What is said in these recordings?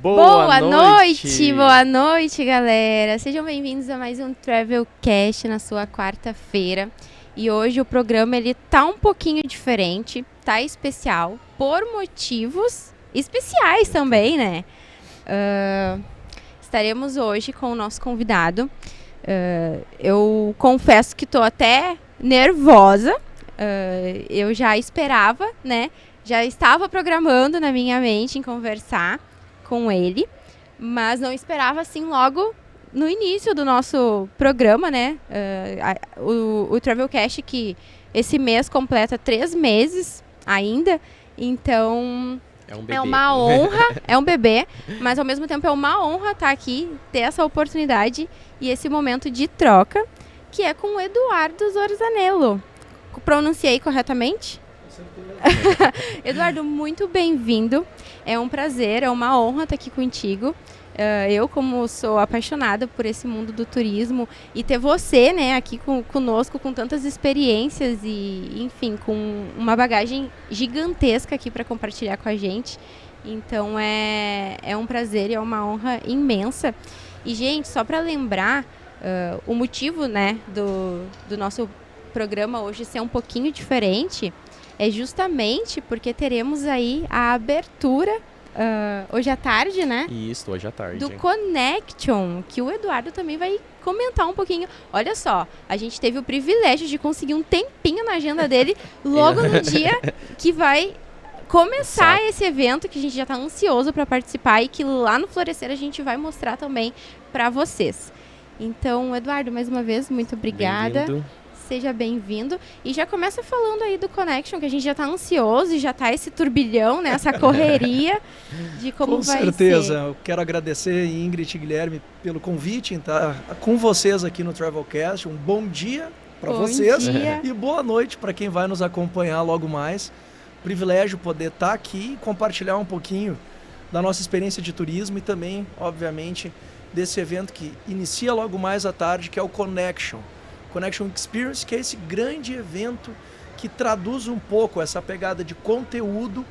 Boa noite, galera! Sejam bem-vindos a mais um Travelcast na sua quarta-feira. E hoje o programa ele tá um pouquinho diferente, tá especial, por motivos especiais também, né? Estaremos hoje com o nosso convidado. Eu confesso que tô até nervosa. Eu já esperava, né? Já estava programando na minha mente em conversar com ele, mas não esperava assim logo no início do nosso programa, né? O Travelcast que esse mês completa 3 meses ainda, então é um bebê. É uma honra, é um bebê, mas ao mesmo tempo é uma honra estar aqui, ter essa oportunidade e esse momento de troca, que é com o Eduardo Zorzanello. Pronunciei corretamente? Eduardo, muito bem-vindo. É um prazer, é uma honra estar aqui contigo. Eu, como sou apaixonada por esse mundo do turismo, e ter você, né, aqui conosco, com tantas experiências e, enfim, com uma bagagem gigantesca aqui para compartilhar com a gente. Então, é um prazer e é uma honra imensa. E, gente, só para lembrar, o motivo, né, do nosso programa hoje ser um pouquinho diferente é justamente porque teremos aí a abertura hoje à tarde, né? Isso, hoje à tarde. Do Connection, que o Eduardo também vai comentar um pouquinho. Olha só, a gente teve o privilégio de conseguir um tempinho na agenda dele logo no dia que vai começar esse evento, que a gente já está ansioso para participar e que lá no Florescer a gente vai mostrar também para vocês. Então, Eduardo, mais uma vez, muito obrigada. Bem-vindo. Seja bem-vindo. E já começa falando aí do Connection, que a gente já está ansioso e já está esse turbilhão, né? Essa correria de como vai ser. Com certeza. Eu quero agradecer, Ingrid e Guilherme, pelo convite em estar com vocês aqui no Travelcast. Um bom dia para vocês e boa noite para quem vai nos acompanhar logo mais. Privilégio poder estar aqui e compartilhar um pouquinho da nossa experiência de turismo e também, obviamente, desse evento que inicia logo mais à tarde, que é o Connection Experience, que é esse grande evento que traduz um pouco essa pegada de conteúdo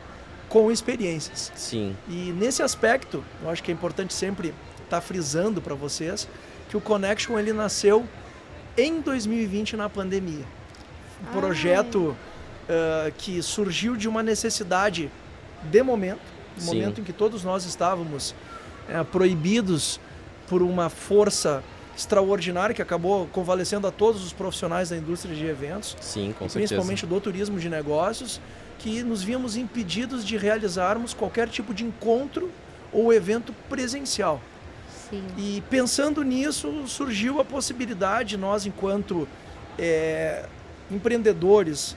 com experiências. Sim. E nesse aspecto, eu acho que é importante sempre estar frisando para vocês que o Connection ele nasceu em 2020 na pandemia. Um projeto que surgiu de uma necessidade de momento, no momento em que todos nós estávamos proibidos por uma força extraordinário que acabou convalescendo a todos os profissionais da indústria de eventos. Sim, com certeza. Principalmente do turismo de negócios, que nos víamos impedidos de realizarmos qualquer tipo de encontro ou evento presencial. Sim. E pensando nisso, surgiu a possibilidade, nós enquanto empreendedores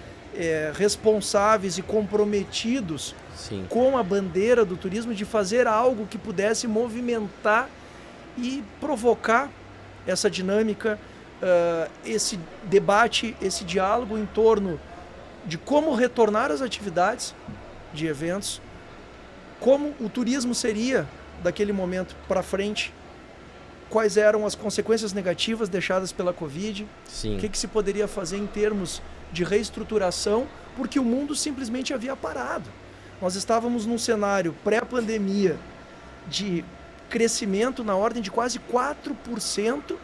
responsáveis e comprometidos com a bandeira do turismo, de fazer algo que pudesse movimentar e provocar essa dinâmica, esse debate, esse diálogo em torno de como retornar às atividades de eventos, como o turismo seria daquele momento para frente, quais eram as consequências negativas deixadas pela Covid, o que se poderia fazer em termos de reestruturação, porque o mundo simplesmente havia parado. Nós estávamos num cenário pré-pandemia de crescimento na ordem de quase 4%,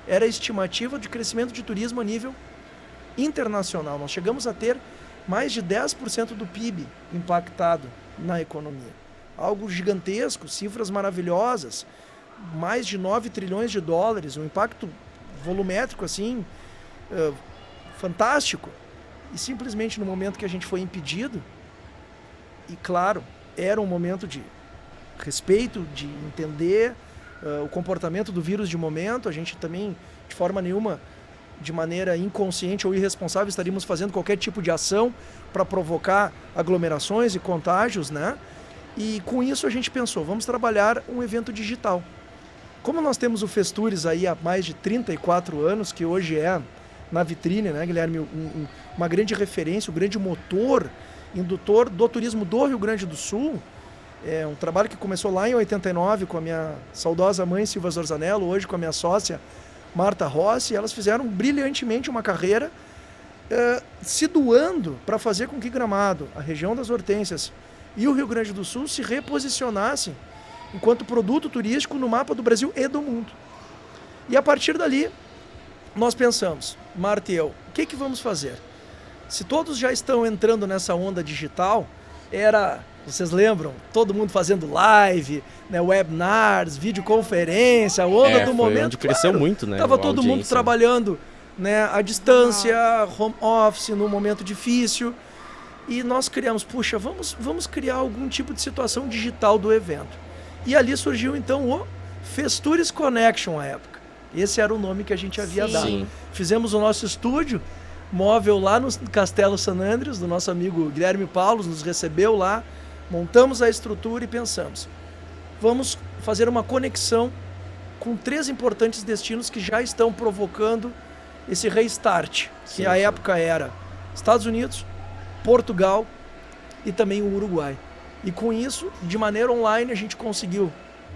era a estimativa de crescimento de turismo a nível internacional. Nós chegamos a ter mais de 10% do PIB impactado na economia. Algo gigantesco, cifras maravilhosas, mais de 9 trilhões de dólares, um impacto volumétrico assim, fantástico. E simplesmente no momento que a gente foi impedido, e claro, era um momento de respeito, de entender o comportamento do vírus de momento, a gente também, de forma nenhuma, de maneira inconsciente ou irresponsável, estaríamos fazendo qualquer tipo de ação para provocar aglomerações e contágios, né? E com isso a gente pensou, vamos trabalhar um evento digital. Como nós temos o Festures aí há mais de 34 anos, que hoje é na vitrine, né, Guilherme, uma grande referência, um grande motor, indutor do turismo do Rio Grande do Sul. É um trabalho que começou lá em 89 com a minha saudosa mãe Silvia Zorzanello, hoje com a minha sócia Marta Rossi. Elas fizeram brilhantemente uma carreira se doando para fazer com que Gramado, a região das Hortênsias e o Rio Grande do Sul se reposicionassem enquanto produto turístico no mapa do Brasil e do mundo. E a partir dali, nós pensamos, Marta e eu, o que vamos fazer? Se todos já estão entrando nessa onda digital, vocês lembram? Todo mundo fazendo live, né, webinars, videoconferência, a onda do momento. Onde cresceu muito, né? Estava todo mundo trabalhando, né, à distância, home office, num momento difícil. E nós criamos, puxa, vamos criar algum tipo de situação digital do evento. E ali surgiu então o Festures Connection à época. Esse era o nome que a gente havia dado. Sim. Fizemos o nosso estúdio móvel lá no Castelo San Andreas, do nosso amigo Guilherme Paulos, nos recebeu lá, montamos a estrutura e pensamos, vamos fazer uma conexão com 3 importantes destinos que já estão provocando esse restart, que à época era Estados Unidos, Portugal e também o Uruguai. E com isso, de maneira online, a gente conseguiu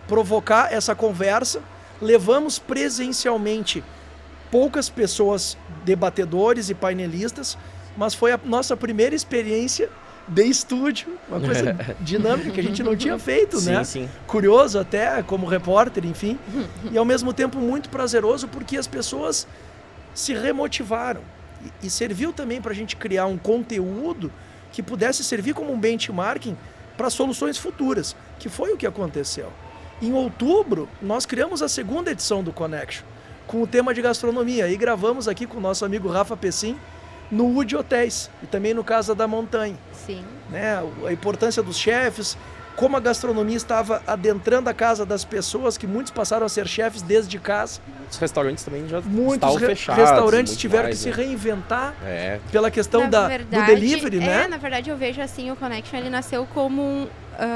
provocar essa conversa, levamos presencialmente poucas pessoas, debatedores e painelistas, mas foi a nossa primeira experiência de estúdio, uma coisa dinâmica que a gente não tinha feito, né? Sim. Curioso até, como repórter, enfim, e ao mesmo tempo muito prazeroso porque as pessoas se remotivaram e serviu também para a gente criar um conteúdo que pudesse servir como um benchmarking para soluções futuras, que foi o que aconteceu. Em outubro, nós criamos a 2ª edição do Connection, com o tema de gastronomia, e gravamos aqui com o nosso amigo Rafa Pessim, no Wood Hotéis, e também no Casa da Montanha. Sim. Né? A importância dos chefes, como a gastronomia estava adentrando a casa das pessoas, que muitos passaram a ser chefes desde casa. Os restaurantes também já estavam fechados. Restaurantes tiveram que se reinventar pela questão do delivery, né? Na verdade, eu vejo assim, o Connection ele nasceu como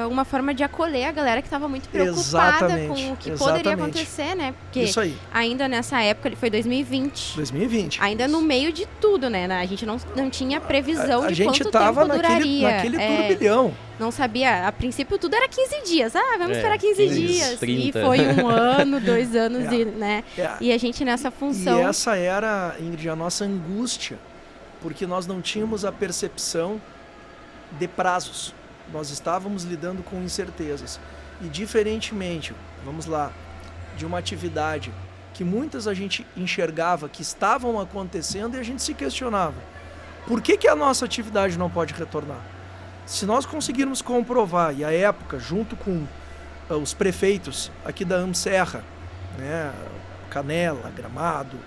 uma forma de acolher a galera que estava muito preocupada com o que poderia acontecer, né? Porque isso aí. Ainda nessa época, ele foi 2020. 2020. Ainda no meio de tudo, né? A gente não tinha previsão de quanto tempo duraria. A gente estava naquele turbilhão. Não sabia, a princípio tudo era 15 dias. Vamos esperar 15 dias. 30. E foi 1 ano, 2 anos, né? E a gente nessa função... E essa era, Ingrid, a nossa angústia, porque nós não tínhamos a percepção de prazos. Nós estávamos lidando com incertezas. E diferentemente, vamos lá, de uma atividade que muitas a gente enxergava que estavam acontecendo e a gente se questionava. Por que a nossa atividade não pode retornar? Se nós conseguirmos comprovar, e à época, junto com os prefeitos aqui da Amserra, né, Canela, Gramado,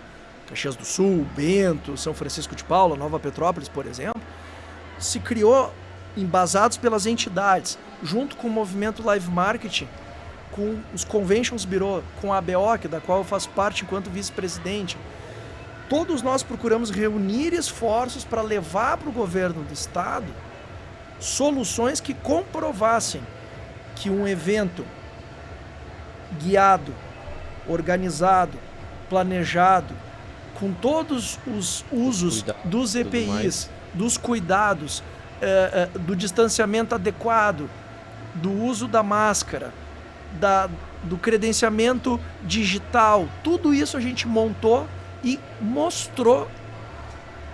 Caxias do Sul, Bento, São Francisco de Paula, Nova Petrópolis, por exemplo, se criou, embasados pelas entidades, junto com o movimento Live Marketing, com os Conventions Bureau, com a ABO, da qual eu faço parte enquanto vice-presidente. Todos nós procuramos reunir esforços para levar para o governo do estado soluções que comprovassem que um evento guiado, organizado, planejado, com todos os usos dos EPIs, dos cuidados, do distanciamento adequado, do uso da máscara, do credenciamento digital, tudo isso a gente montou e mostrou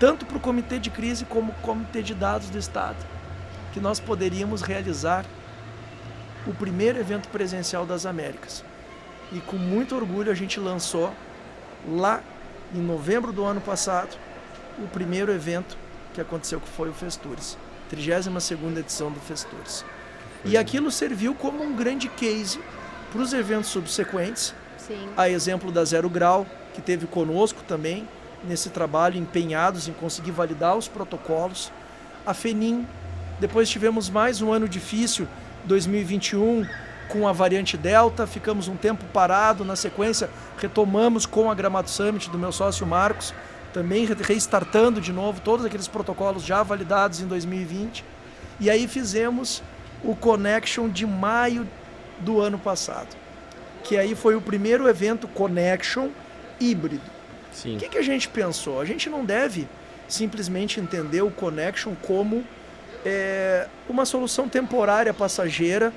tanto para o Comitê de Crise como o Comitê de Dados do Estado que nós poderíamos realizar o primeiro evento presencial das Américas. E com muito orgulho a gente lançou lá em novembro do ano passado o primeiro evento que aconteceu, que foi o Festures, 32ª edição do Festures. E aquilo serviu como um grande case para os eventos subsequentes. Sim. A exemplo da Zero Grau, que teve conosco também nesse trabalho, empenhados em conseguir validar os protocolos. A FENIM, depois tivemos mais um ano difícil, 2021, com a variante Delta, ficamos um tempo parado, na sequência retomamos com a Gramado Summit do meu sócio Marcos, também restartando de novo todos aqueles protocolos já validados em 2020. E aí fizemos o Connection de maio do ano passado, que aí foi o primeiro evento Connection híbrido. Sim. O que a gente pensou? A gente não deve simplesmente entender o Connection como uma solução temporária passageira,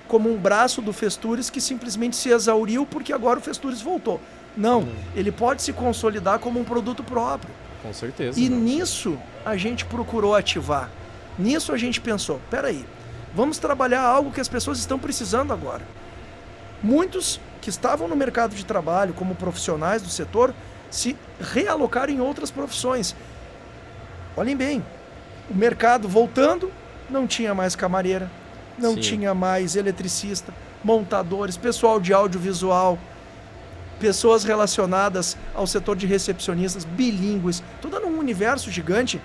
como um braço do Festures que simplesmente se exauriu porque agora o Festures voltou. Não, ele pode se consolidar como um produto próprio. Com certeza. E nisso a gente procurou ativar. Nisso a gente pensou, peraí, vamos trabalhar algo que as pessoas estão precisando agora. Muitos que estavam no mercado de trabalho como profissionais do setor se realocaram em outras profissões. Olhem bem, o mercado voltando, não tinha mais camareira, não tinha mais eletricista, montadores, pessoal de audiovisual, pessoas relacionadas ao setor de recepcionistas, bilíngues, todo um universo gigante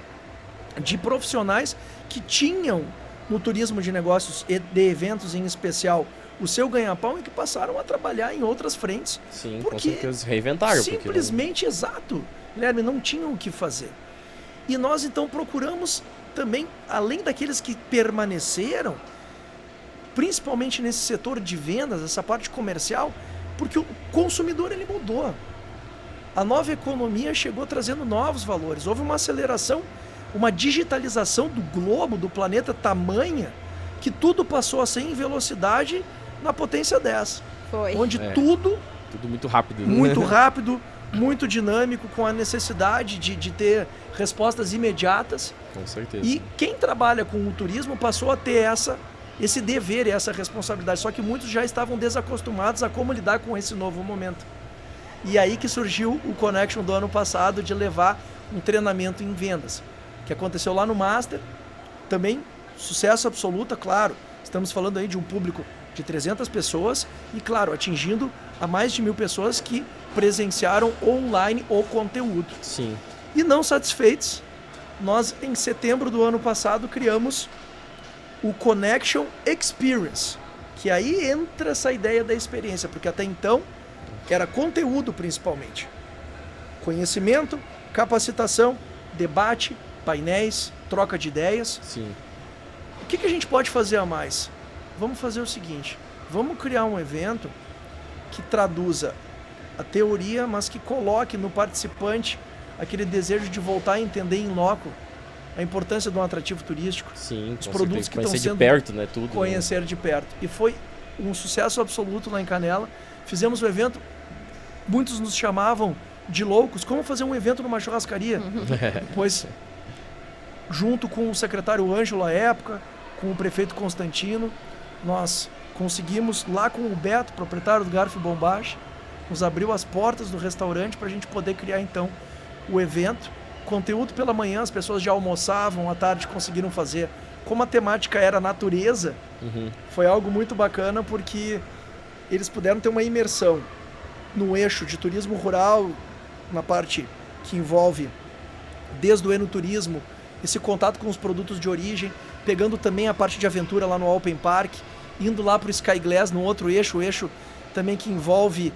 de profissionais que tinham no turismo de negócios e de eventos em especial o seu ganha-pão e que passaram a trabalhar em outras frentes. Sim, porque com certeza reinventaram. Simplesmente, exato, Guilherme, não tinham o que fazer. E nós então procuramos também, além daqueles que permaneceram, principalmente nesse setor de vendas, essa parte comercial, porque o consumidor ele mudou. A nova economia chegou trazendo novos valores. Houve uma aceleração, uma digitalização do globo, do planeta tamanha, que tudo passou a ser em velocidade na potência 10. Foi. Onde tudo muito rápido. Muito rápido, muito dinâmico, com a necessidade de ter respostas imediatas. Com certeza. E quem trabalha com o turismo passou a ter esse dever e essa responsabilidade. Só que muitos já estavam desacostumados a como lidar com esse novo momento. E aí que surgiu o Connection do ano passado de levar um treinamento em vendas, que aconteceu lá no Master. Também sucesso absoluto, claro. Estamos falando aí de um público de 300 pessoas e, claro, atingindo a mais de 1.000 pessoas que presenciaram online o conteúdo. Sim. E não satisfeitos, nós em setembro do ano passado criamos o Connection Experience, que aí entra essa ideia da experiência, porque até então era conteúdo principalmente. Conhecimento, capacitação, debate, painéis, troca de ideias. Sim. O que a gente pode fazer a mais? Vamos fazer o seguinte, vamos criar um evento que traduza a teoria, mas que coloque no participante aquele desejo de voltar a entender em loco a importância de um atrativo turístico. Sim, os produtos que estão sendo de perto, né, tudo. Conhecer de perto. E foi um sucesso absoluto lá em Canela. Fizemos o evento, muitos nos chamavam de loucos, como fazer um evento numa churrascaria? Depois, junto com o secretário Ângelo à época, com o prefeito Constantino, nós conseguimos, lá com o Beto, proprietário do Garfo Bombache, nos abriu as portas do restaurante para a gente poder criar então o evento. Conteúdo pela manhã, as pessoas já almoçavam, à tarde conseguiram fazer. Como a temática era natureza, foi algo muito bacana porque eles puderam ter uma imersão no eixo de turismo rural, na parte que envolve desde o enoturismo, esse contato com os produtos de origem, pegando também a parte de aventura lá no Alpen Park, indo lá para o Sky Glass, no outro eixo, o eixo também que envolve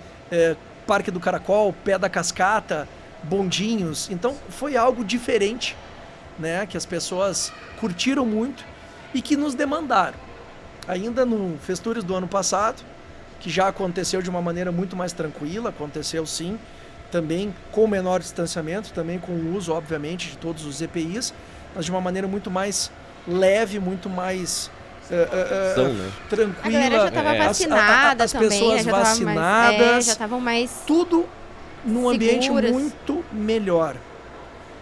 Parque do Caracol, Pé da Cascata, bondinhos. Então foi algo diferente, né, que as pessoas curtiram muito e que nos demandaram. Ainda no Festures do ano passado, que já aconteceu de uma maneira muito mais tranquila, aconteceu sim, também com menor distanciamento, também com o uso, obviamente, de todos os EPIs, mas de uma maneira muito mais leve, muito mais tranquila. A galera já estava vacinada as também. pessoas já vacinadas. Já estavam mais tudo num ambiente seguras. muito melhor.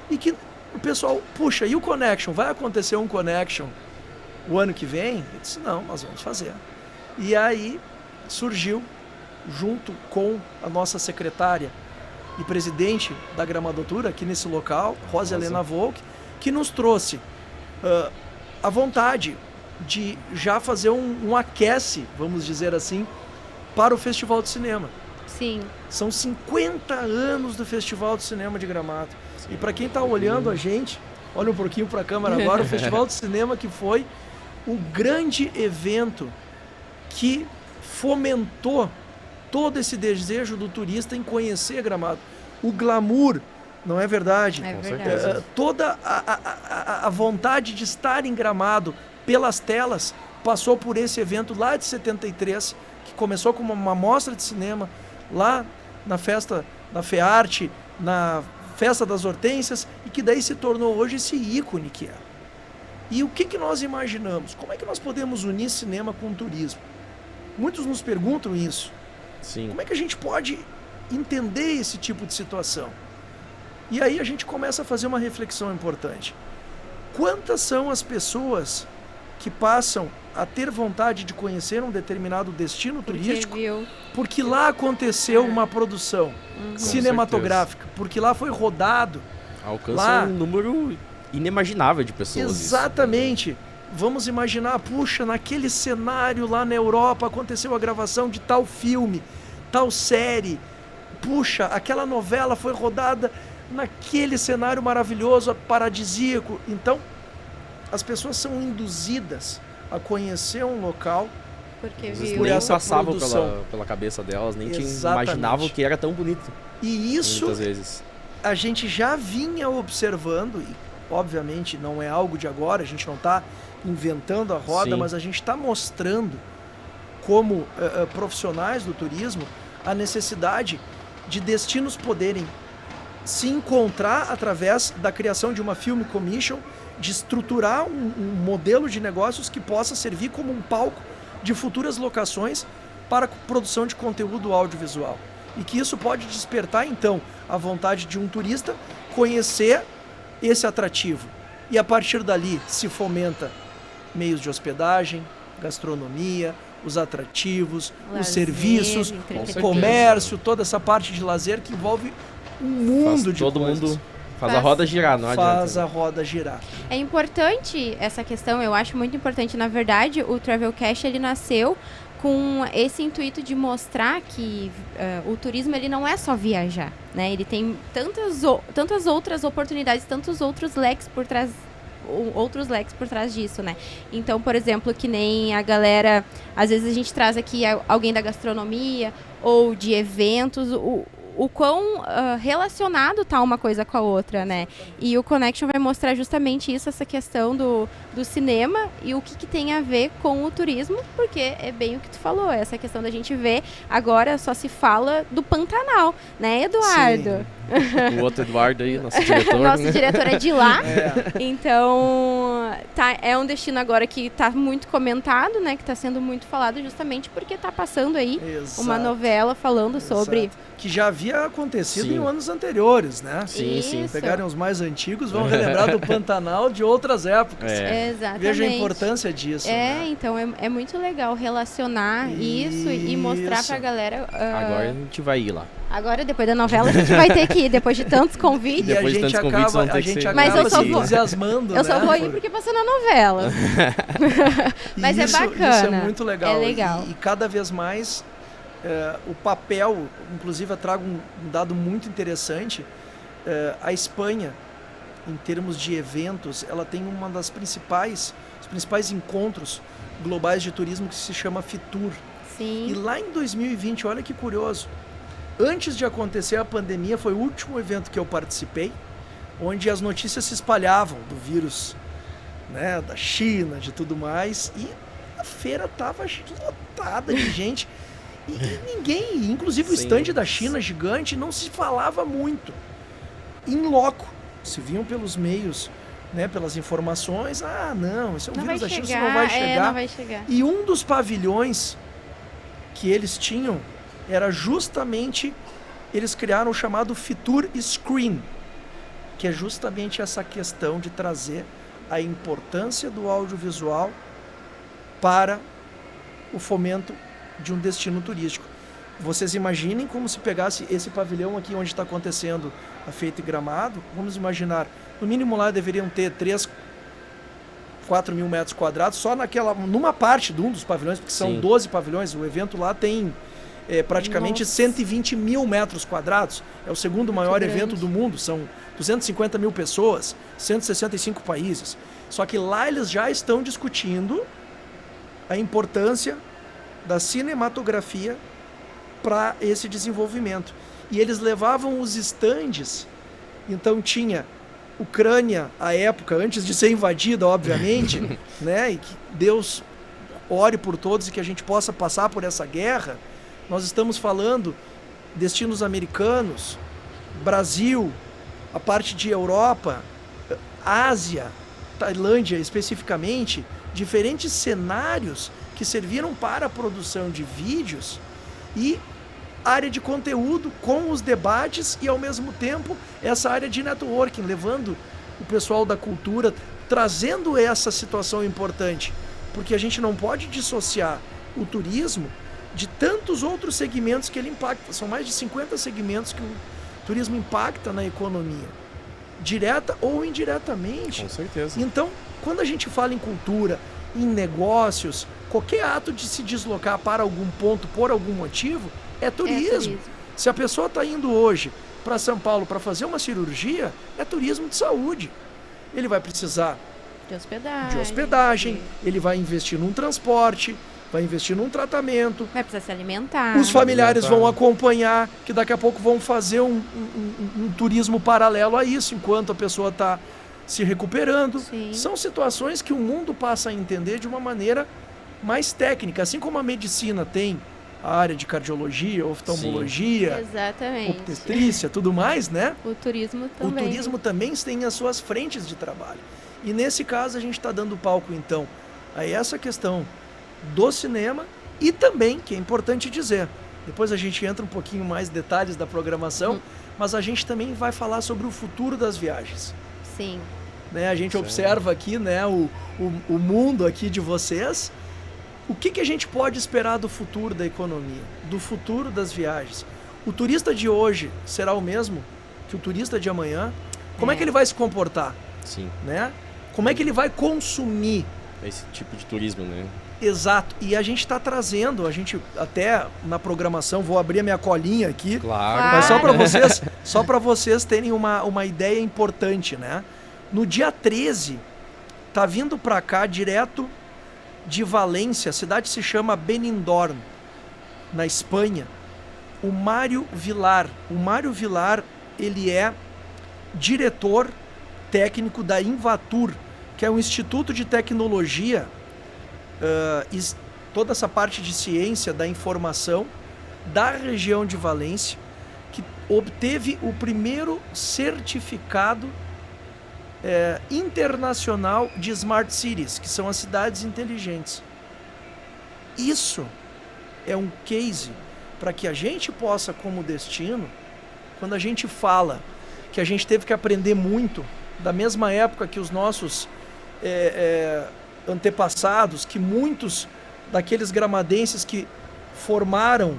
E que o pessoal, puxa, e o Connection? Vai acontecer um Connection o ano que vem? Eu disse, não, nós vamos fazer. E aí surgiu, junto com a nossa secretária e presidente da Gramadotura aqui nesse local, Rosa Helena Volk, que nos trouxe a vontade de já fazer um aquece, vamos dizer assim, para o Festival de Cinema. Sim. São 50 anos do Festival de Cinema de Gramado. Sim. E para quem está olhando a gente, olha um pouquinho para a câmera agora, o Festival de Cinema que foi o grande evento que fomentou todo esse desejo do turista em conhecer Gramado. O glamour, não é verdade? É verdade. Toda a vontade de estar em Gramado pelas telas passou por esse evento lá de 73, que começou como uma mostra de cinema, lá na festa da FEARTE, na Festa das Hortênsias, e que daí se tornou hoje esse ícone que é. E o que nós imaginamos? Como é que nós podemos unir cinema com turismo? Muitos nos perguntam isso. Sim. Como é que a gente pode entender esse tipo de situação? E aí a gente começa a fazer uma reflexão importante. Quantas são as pessoas que passam a ter vontade de conhecer um determinado destino turístico, viu. Porque lá aconteceu uma produção cinematográfica, porque lá foi rodado. Alcança um número inimaginável de pessoas. Exatamente. Vamos imaginar, puxa, naquele cenário lá na Europa aconteceu a gravação de tal filme, tal série. Puxa, aquela novela foi rodada naquele cenário maravilhoso, paradisíaco. Então, as pessoas são induzidas a conhecer um local porque viu essa passava pela cabeça delas, nem imaginavam que era tão bonito. E isso muitas vezes a gente já vinha observando, e obviamente não é algo de agora, a gente não está inventando a roda, mas a gente está mostrando como profissionais do turismo a necessidade de destinos poderem se encontrar através da criação de uma film commission, de estruturar um modelo de negócios que possa servir como um palco de futuras locações para a produção de conteúdo audiovisual. E que isso pode despertar, então, a vontade de um turista conhecer esse atrativo. E a partir dali se fomenta meios de hospedagem, gastronomia, os atrativos, lazer, os serviços, o comércio, toda essa parte de lazer que envolve um mundo de todo coisas. Mundo faz a roda girar, não adianta. Faz a roda girar. É importante essa questão, eu acho muito importante. Na verdade, o Travelcast, ele nasceu com esse intuito de mostrar que o turismo, ele não é só viajar, né? Ele tem tantas outras oportunidades, tantos outros leques por trás, disso, né? Então, por exemplo, que nem a galera, às vezes a gente traz aqui alguém da gastronomia ou de eventos, o quão relacionado tá uma coisa com a outra, né? E o Connection vai mostrar justamente isso, essa questão do cinema e o que tem a ver com o turismo, porque é bem o que tu falou, essa questão da gente ver, agora só se fala do Pantanal, né, Eduardo? O outro Eduardo aí, nosso diretor. Nosso diretor é de lá, então é um destino agora que está muito comentado, né, que está sendo muito falado justamente porque está passando aí uma novela falando sobre... Que já havia acontecido em anos anteriores, né? Sim. Pegarem os mais antigos, vão relembrar do Pantanal de outras épocas. Exatamente. Veja a importância disso. Né? Então é muito legal relacionar isso e mostrar pra galera... Agora a gente vai ir lá. Agora, depois da novela, a gente vai ter que ir, depois de tantos convites. E a gente acaba mas eu só entusiasmando, eu só vou ir porque passou na novela. Mas isso, é bacana. Isso é muito legal. É legal. E cada vez mais o papel, inclusive eu trago um dado muito interessante, a Espanha, em termos de eventos, ela tem os principais encontros globais de turismo que se chama Fitur. Sim. E lá em 2020, olha que curioso, antes de acontecer a pandemia, foi o último evento que eu participei, onde as notícias se espalhavam do vírus, né, da China, de tudo mais, e a feira estava lotada de gente, e ninguém, inclusive o stand da China gigante, não se falava muito. In loco, se viam pelos meios, né, pelas informações, não, esse é um vírus da China, isso não vai chegar. Não vai chegar. E um dos pavilhões que eles tinham era justamente, eles criaram o chamado Fitur Screen, que é justamente essa questão de trazer a importância do audiovisual para o fomento de um destino turístico. Vocês imaginem como se pegasse esse pavilhão aqui onde está acontecendo a Feita e Gramado, vamos imaginar, no mínimo lá deveriam ter 4 mil metros quadrados, só numa parte de um dos pavilhões, porque são 12 pavilhões, o evento lá tem praticamente 120 mil metros quadrados, é o segundo maior evento do mundo, são 250 mil pessoas, 165 países. Só que lá eles já estão discutindo a importância da cinematografia para esse desenvolvimento. E eles levavam os estandes, então tinha Ucrânia, à época, antes de ser invadida, obviamente, né, e que Deus ore por todos e que a gente possa passar por essa guerra. Nós estamos falando destinos americanos, Brasil, a parte de Europa, Ásia, Tailândia especificamente, diferentes cenários que serviram para a produção de vídeos e área de conteúdo com os debates e, ao mesmo tempo, essa área de networking, levando o pessoal da cultura, trazendo essa situação importante, porque a gente não pode dissociar o turismo de tantos outros segmentos que ele impacta. São mais de 50 segmentos que o turismo impacta na economia, direta ou indiretamente. Com certeza. Então, quando a gente fala em cultura, em negócios, qualquer ato de se deslocar para algum ponto por algum motivo é turismo. Se a pessoa está indo hoje para São Paulo para fazer uma cirurgia, é turismo de saúde. Ele vai precisar de hospedagem, ele vai investir num transporte, vai investir num tratamento. Vai precisar se alimentar. Os familiares vão acompanhar, que daqui a pouco vão fazer um turismo paralelo a isso, enquanto a pessoa está se recuperando. Sim. São situações que o mundo passa a entender de uma maneira mais técnica. Assim como a medicina tem a área de cardiologia, oftalmologia, obstetrícia, tudo mais, né? O turismo também. O turismo também tem as suas frentes de trabalho. E nesse caso a gente está dando palco, então, a essa questão do cinema e também, que é importante dizer, depois a gente entra um pouquinho mais em detalhes da programação, mas a gente também vai falar sobre o futuro das viagens. Sim. Né? A gente observa aqui, né, o mundo aqui de vocês. O que a gente pode esperar do futuro da economia, do futuro das viagens? O turista de hoje será o mesmo que o turista de amanhã? Como é que ele vai se comportar? Sim. Né? Como é que ele vai consumir? Esse tipo de turismo, né? Exato. E a gente está trazendo, a gente até na programação, vou abrir a minha colinha aqui. Claro. Mas só para vocês terem uma ideia importante, né? No dia 13, tá vindo para cá direto de Valência, a cidade se chama Benidorm, na Espanha, o Mário Vilar. O Mário Vilar, ele é diretor técnico da Invatur, que é um instituto de tecnologia, toda essa parte de ciência da informação da região de Valência, que obteve o primeiro certificado internacional de Smart Cities, que são as cidades inteligentes. Isso é um case para que a gente possa, como destino, quando a gente fala que a gente teve que aprender muito, da mesma época que os nossos antepassados, que muitos daqueles gramadenses que formaram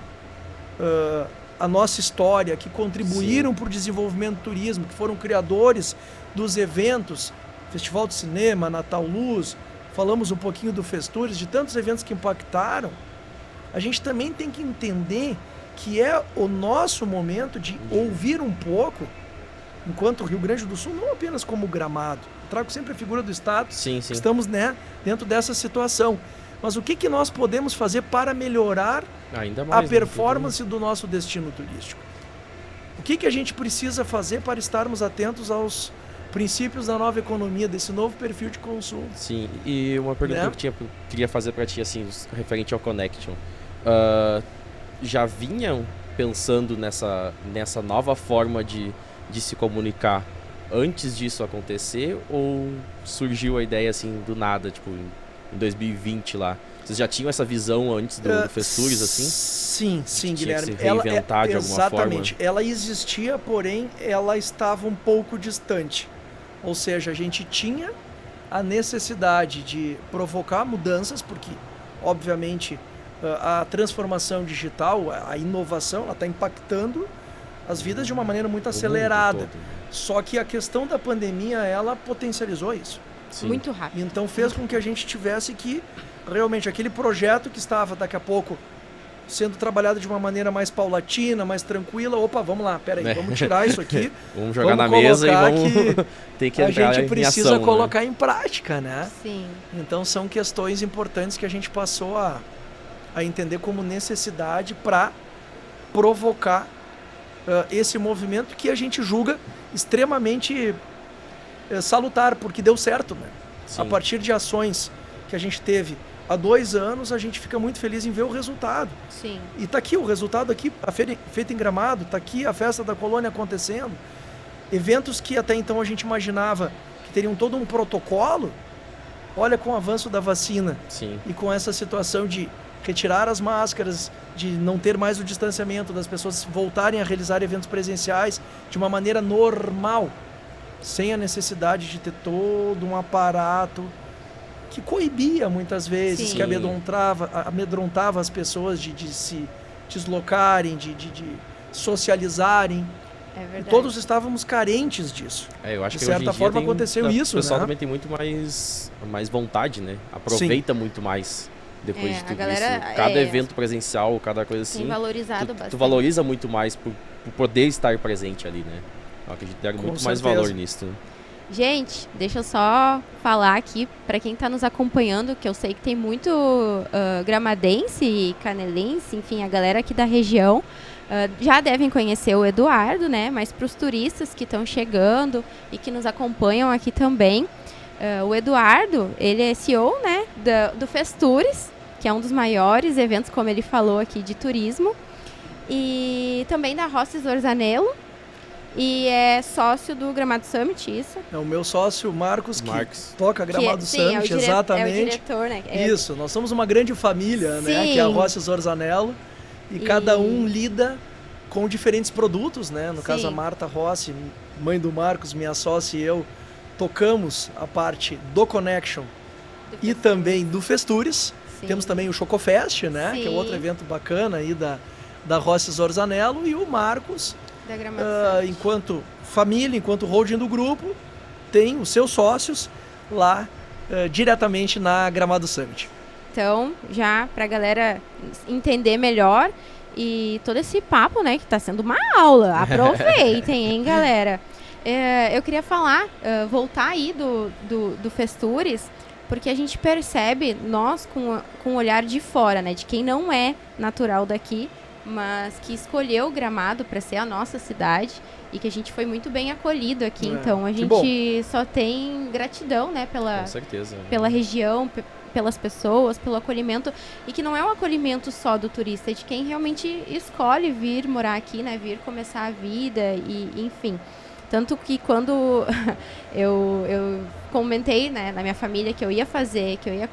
a nossa história, que contribuíram para o desenvolvimento do turismo, que foram criadores dos eventos, Festival de Cinema, Natal Luz, falamos um pouquinho do Festures, de tantos eventos que impactaram, a gente também tem que entender que é o nosso momento de ouvir um pouco, enquanto o Rio Grande do Sul, não apenas como Gramado, eu trago sempre a figura do Estado, sim. Que estamos, né, dentro dessa situação. Mas o que nós podemos fazer para melhorar ainda mais, a performance do nosso destino turístico? O que a gente precisa fazer para estarmos atentos aos princípios da nova economia, desse novo perfil de consumo? Sim, e uma pergunta que eu queria fazer para ti, assim, referente ao Connection. Já vinham pensando nessa nova forma de se comunicar antes disso acontecer, ou surgiu a ideia assim do nada, tipo em 2020 lá? Vocês já tinham essa visão antes do Festures, assim? Sim, Guilherme. Se reinventar de alguma forma? Exatamente. Ela existia, porém, ela estava um pouco distante. Ou seja, a gente tinha a necessidade de provocar mudanças, porque, obviamente, a transformação digital, a inovação, ela está impactando as vidas de uma maneira muito acelerada. Só que a questão da pandemia, ela potencializou isso. Sim. Muito rápido. Então fez com que a gente tivesse que, realmente, aquele projeto que estava daqui a pouco sendo trabalhado de uma maneira mais paulatina, mais tranquila, vamos lá, peraí, vamos tirar isso aqui. Vamos jogar na mesa e vamos ter que entrar a gente precisa ação, colocar em prática, né? Sim. Então são questões importantes que a gente passou a entender como necessidade para provocar esse movimento que a gente julga extremamente salutar, porque deu certo, né? Sim. A partir de ações que a gente teve há 2 anos, a gente fica muito feliz em ver o resultado. Sim. E tá aqui o resultado, aqui, a feira feita em Gramado, tá aqui a festa da colônia acontecendo. Eventos que até então a gente imaginava que teriam todo um protocolo, olha, com o avanço da vacina. Sim. E com essa situação de retirar as máscaras, de não ter mais o distanciamento, das pessoas voltarem a realizar eventos presenciais de uma maneira normal, sem a necessidade de ter todo um aparato que coibia muitas vezes, Sim. que amedrontava as pessoas de se deslocarem, de socializarem. É verdade. E todos estávamos carentes disso. Eu acho de que certa hoje em dia forma aconteceu isso, o pessoal né? também tem muito mais vontade, né? Aproveita muito mais depois de tudo isso. Cada evento presencial, cada coisa assim. Tem valorizado bastante. Tu valoriza muito mais por poder estar presente ali, né? Eu acredito que deram muito mais valor nisso. Né? Gente, deixa eu só falar aqui para quem está nos acompanhando, que eu sei que tem muito gramadense e canelense, enfim, a galera aqui da região já devem conhecer o Eduardo, né? Mas para os turistas que estão chegando e que nos acompanham aqui também, o Eduardo, ele é CEO, né, do Festures, que é um dos maiores eventos, como ele falou aqui, de turismo, e também da Rosses Orzanello. E é sócio do Gramado Summit, isso? É o meu sócio, Marcos, que toca Gramado Summit, exatamente. É o diretor, né? Isso, nós somos uma grande família, né? Que é a Rosses Orzanello. E cada um lida com diferentes produtos, né? No caso, a Marta Rossi, mãe do Marcos, minha sócia e eu, tocamos a parte do Connection e também do Festures. Sim. Temos também o Chocofest, né? Sim. Que é outro evento bacana aí da Rosses Orzanello. E o Marcos, enquanto família, enquanto holding do grupo, tem os seus sócios lá diretamente na Gramado Summit. Então, já para a galera entender melhor e todo esse papo, né, que está sendo uma aula, aproveitem, hein, galera. Eu queria falar, voltar aí do Festures, porque a gente percebe, nós com o olhar de fora, né, de quem não é natural daqui, mas que escolheu o Gramado para ser a nossa cidade e que a gente foi muito bem acolhido aqui. Então, a gente só tem gratidão, né, com certeza, pela região, pelas pessoas, pelo acolhimento, e que não é um acolhimento só do turista, é de quem realmente escolhe vir morar aqui, né, vir começar a vida e enfim. Tanto que quando eu comentei, né, na minha família que eu ia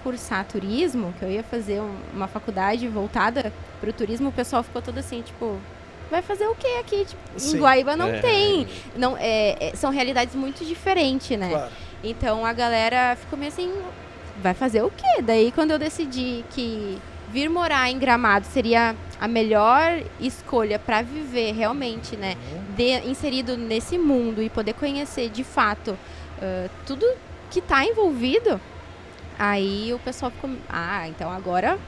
cursar turismo, que eu ia fazer uma faculdade voltada para o turismo, o pessoal ficou todo assim, tipo, vai fazer o quê aqui? Tipo, em Guaíba não tem. Não, são realidades muito diferentes, né? Claro. Então a galera ficou meio assim, vai fazer o quê? Daí quando eu decidi que vir morar em Gramado seria a melhor escolha para viver realmente, né? Inserido nesse mundo e poder conhecer de fato tudo que está envolvido, aí o pessoal ficou, então agora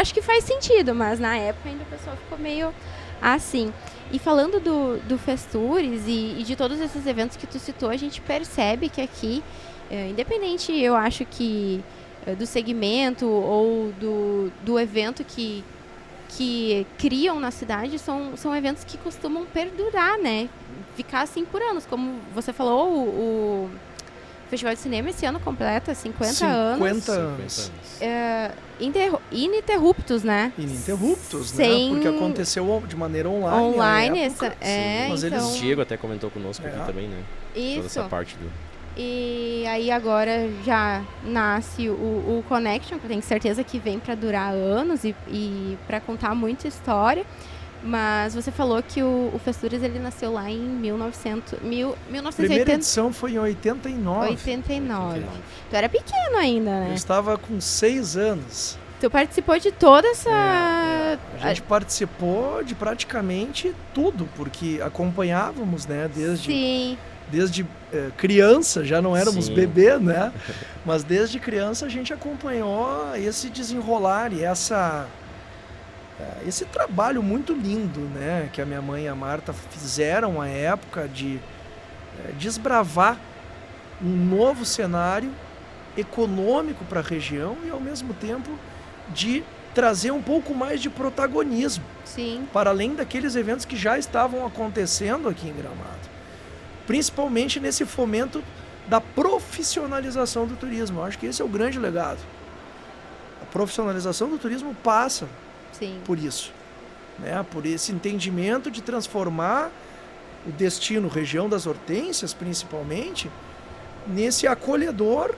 acho que faz sentido, mas na época ainda o pessoal ficou meio assim. E falando do Festures e de todos esses eventos que tu citou, a gente percebe que aqui, independente, eu acho que do segmento ou do evento que criam na cidade, são eventos que costumam perdurar, né? Ficar assim por anos. Como você falou, o Festival de Cinema esse ano completa 50 anos. 50 anos. Ininterruptos, né? Ininterruptos, né? Porque aconteceu de maneira online. Mas então... O Diego até comentou conosco aqui também, né? Isso. Toda essa parte do... E aí agora já nasce o Connection, que eu tenho certeza que vem para durar anos e para contar muita história. Mas você falou que o Festures ele nasceu lá em 1980. Primeira edição foi em 89. 89. Tu era pequeno ainda, né? Eu estava com 6 anos. Tu participou de toda essa... A gente participou de praticamente tudo, porque acompanhávamos, né, desde criança, já não éramos bebê, né? Mas desde criança a gente acompanhou esse desenrolar e esse trabalho muito lindo, né? Que a minha mãe e a Marta fizeram à época de desbravar um novo cenário econômico para a região e ao mesmo tempo de trazer um pouco mais de protagonismo. Sim. Para além daqueles eventos que já estavam acontecendo aqui em Gramado. Principalmente nesse fomento da profissionalização do turismo. Eu acho que esse é o grande legado. A profissionalização do turismo passa por isso, né? Por esse entendimento de transformar o destino, região das Hortênsias principalmente, nesse acolhedor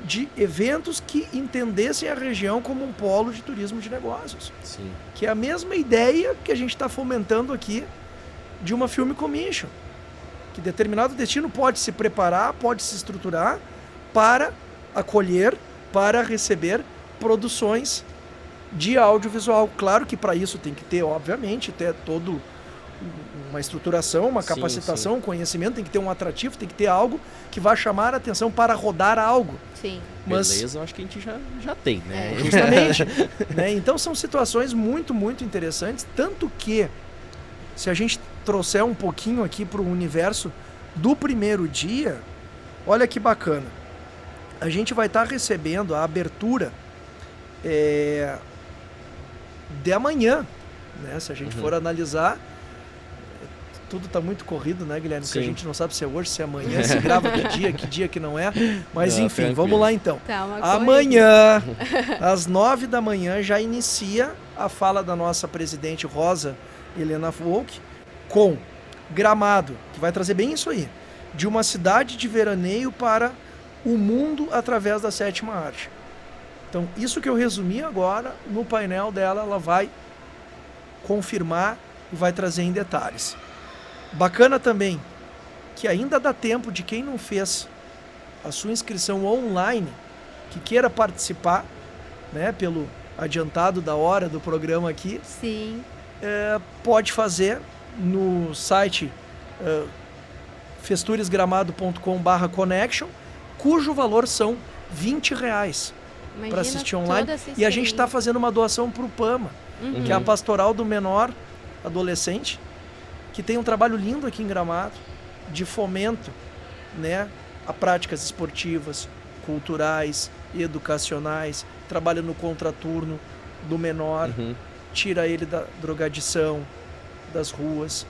de eventos que entendessem a região como um polo de turismo de negócios. Sim. Que é a mesma ideia que a gente está fomentando aqui de uma Film Commission. Que determinado destino pode se preparar, pode se estruturar para acolher para receber produções de audiovisual. Claro que para isso tem que ter, obviamente, ter todo uma estruturação, uma capacitação, um conhecimento, tem que ter um atrativo, tem que ter algo que vá chamar a atenção para rodar algo. Sim. Mas, beleza, eu acho que a gente já tem, né? Justamente. Né? Então são situações muito, muito interessantes, tanto que se a gente trouxer um pouquinho aqui para o universo do primeiro dia, olha que bacana. A gente vai estar recebendo a abertura de amanhã, né? Se a gente for analisar, tudo está muito corrido, né, Guilherme? Porque a gente não sabe se é hoje, se é amanhã, se grava que dia que não é. Mas enfim, tranquilo. Vamos lá então. Amanhã, às 9 da manhã, já inicia a fala da nossa presidente Rosa Helena Volk com Gramado, que vai trazer bem isso aí, de uma cidade de veraneio para o mundo através da sétima arte. Então, isso que eu resumi agora, no painel dela, ela vai confirmar e vai trazer em detalhes. Bacana também que ainda dá tempo de quem não fez a sua inscrição online, que queira participar, né, pelo adiantado da hora do programa aqui. Sim. Pode fazer no site festuresgramado.com/connection, cujo valor são R$20 para assistir online. E a gente está fazendo uma doação para o PAMA, que é a Pastoral do Menor Adolescente, que tem um trabalho lindo aqui em Gramado, de fomento, né, a práticas esportivas, culturais, educacionais, trabalha no contraturno do menor, tira ele da drogadição, das ruas,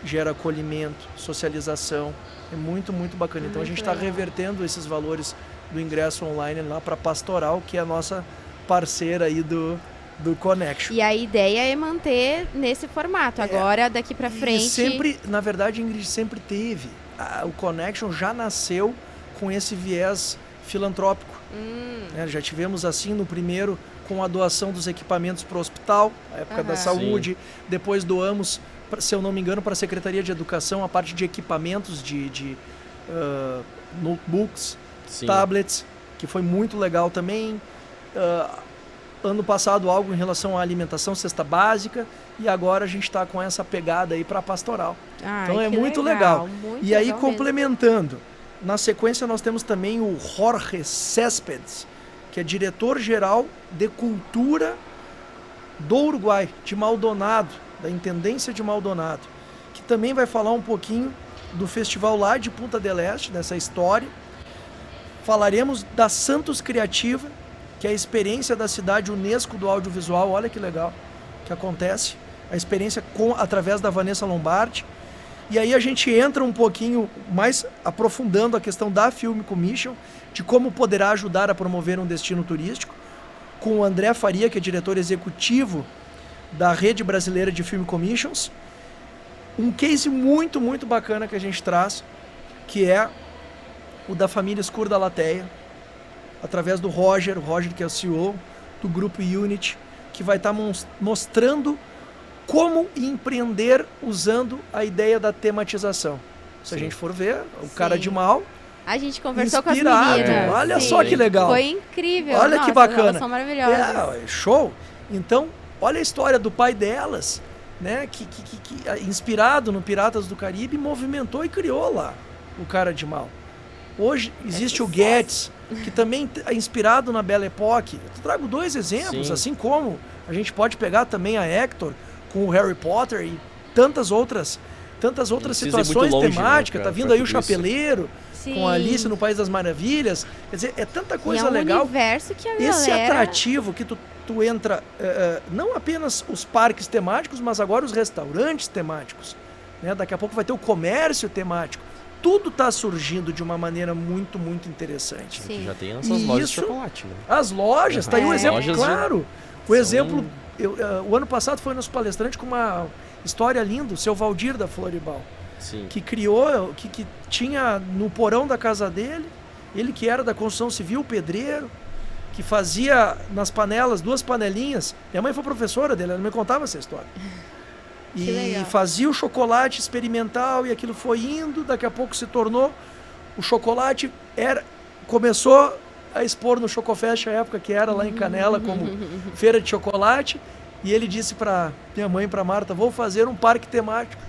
gera acolhimento, socialização. É muito, muito bacana. Então a gente está revertendo esses valores do ingresso online lá para a Pastoral, que é a nossa parceira aí do Connection. E a ideia é manter nesse formato. Agora, daqui para frente... E sempre, na verdade, Ingrid, sempre teve. O Connection já nasceu com esse viés filantrópico. Já tivemos assim no primeiro, com a doação dos equipamentos para o hospital, a época da saúde. Depois doamos, se eu não me engano, para a Secretaria de Educação, a parte de equipamentos de notebooks, tablets, que foi muito legal também. Ano passado algo em relação à alimentação, cesta básica, e agora a gente está com essa pegada aí para a pastoral. Então é muito legal. Muito e aí, legal complementando, na sequência nós temos também o Jorge Céspedes, que é diretor-geral de cultura do Uruguai, de Maldonado, da Intendência de Maldonado, que também vai falar um pouquinho do festival lá de Punta del Este, dessa história. Falaremos da Santos Criativa, que é a experiência da cidade UNESCO do audiovisual. Olha que legal que acontece. A experiência através da Vanessa Lombardi. E aí a gente entra um pouquinho mais aprofundando a questão da Film Commission, de como poderá ajudar a promover um destino turístico, com o André Faria, que é diretor executivo da Rede Brasileira de Film Commissions. Um case muito, muito bacana que a gente traz, que é o da família Escur da Lateia, através do Roger que é o CEO do Grupo Unity, que vai estar mostrando como empreender usando a ideia da tematização. Se a gente for ver, o cara de mal... A gente conversou inspirado. Com as meninas. Olha só que legal. Foi incrível. Olha que bacana. Elas são maravilhosas. Show. Então, olha a história do pai delas, né, que inspirado no Piratas do Caribe, movimentou e criou lá o cara de mal. Hoje existe o Guedes, que também é inspirado na Belle Époque. Eu trago dois exemplos, assim como a gente pode pegar também a Hector com o Harry Potter e tantas outras situações temáticas. Né, tá vindo aí o Chapeleiro com a Alice no País das Maravilhas. Quer dizer, é tanta coisa legal. Universo que a galera... Esse atrativo que tu entra, não apenas os parques temáticos, mas agora os restaurantes temáticos. Né? Daqui a pouco vai ter o comércio temático. Tudo está surgindo de uma maneira muito, muito interessante. Sim. Já tem essas lojas de chocolate, né? As lojas, tá aí um exemplo claro. O exemplo, o ano passado foi nosso palestrante com uma história linda, o seu Valdir da Floribal, que criou, que tinha no porão da casa dele, ele que era da construção civil, pedreiro, que fazia nas panelas, 2 panelinhas. Minha mãe foi professora dele, ela me contava essa história. E fazia o chocolate experimental e aquilo foi indo, daqui a pouco se tornou, o chocolate começou a expor no Chocofest, a época que era lá em Canela, como feira de chocolate. E ele disse para minha mãe, para Marta, vou fazer um parque temático.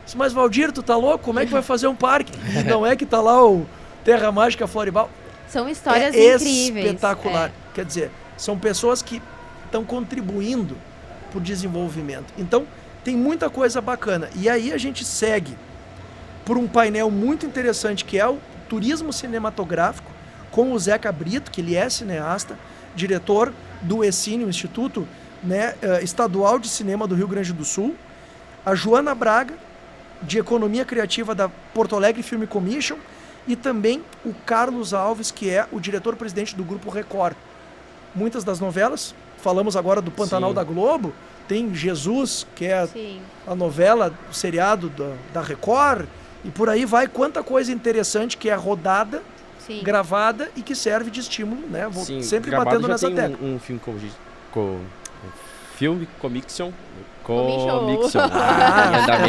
Disse, mas Valdir, tu tá louco? Como é que vai fazer um parque? E não é que tá lá o Terra Mágica Floribal. São histórias incríveis. Espetacular. Quer dizer, são pessoas que estão contribuindo para o desenvolvimento. Então, tem muita coisa bacana. E aí a gente segue por um painel muito interessante, que é o turismo cinematográfico, com o Zeca Brito, que ele é cineasta, diretor do ECine, o Instituto, né, Estadual de Cinema do Rio Grande do Sul, a Joana Braga, de Economia Criativa da Porto Alegre Film Commission, e também o Carlos Alves, que é o diretor-presidente do Grupo Record. Muitas das novelas, falamos agora do Pantanal da Globo, tem Jesus, que é a novela, o seriado da Record, e por aí vai, quanta coisa interessante que é rodada, gravada e que serve de estímulo, né? Vou sempre batendo nessa tecla. Um filme Film Commission.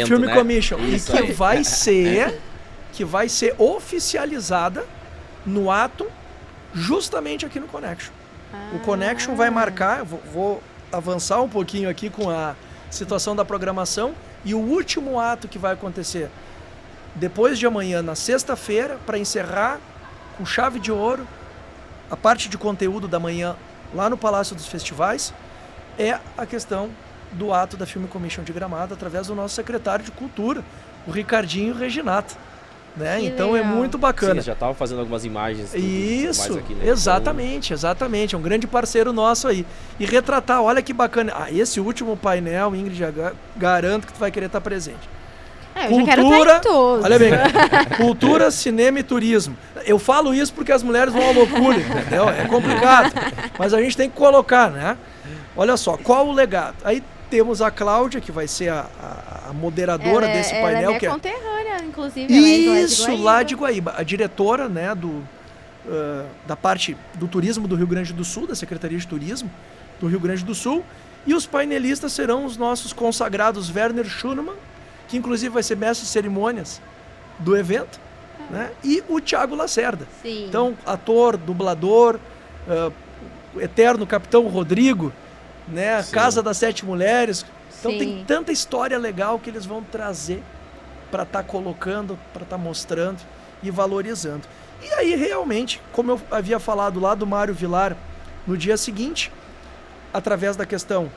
Film né? Commission. Isso e que vai ser oficializada no ato justamente aqui no Connection. O Connection vai marcar, vou avançar um pouquinho aqui com a situação da programação, e o último ato que vai acontecer depois de amanhã, na sexta-feira, para encerrar com chave de ouro a parte de conteúdo da manhã lá no Palácio dos Festivais, é a questão do ato da Film Commission de Gramado, através do nosso secretário de Cultura, o Ricardinho Reginato. Né? Então legal. É muito bacana. Sim, já estava fazendo algumas imagens. Isso, mais aqui, né? Exatamente. É um grande parceiro nosso aí. E retratar, olha que bacana. Esse último painel, Ingrid, já garanto que tu vai querer estar presente. Eu já quero estar em todos. Olha bem, cultura, cinema e turismo. Eu falo isso porque as mulheres vão à loucura, entendeu? É complicado. Mas a gente tem que colocar, né? Olha só, qual o legado? Aí temos a Cláudia, que vai ser a moderadora desse painel. Ela é que conterrânea, inclusive. Isso, lá de Guaíba. A diretora, né, da parte do turismo do Rio Grande do Sul, da Secretaria de Turismo do Rio Grande do Sul. E os painelistas serão os nossos consagrados Werner Schunemann, que inclusive vai ser mestre de cerimônias do evento, né? E o Thiago Lacerda. Sim. Então, ator, dublador, eterno Capitão Rodrigo, né? Casa das Sete Mulheres. Então tem tanta história legal que eles vão trazer para estar colocando, para estar mostrando e valorizando. E aí realmente, como eu havia falado lá do Mário Vilar no dia seguinte, através da questão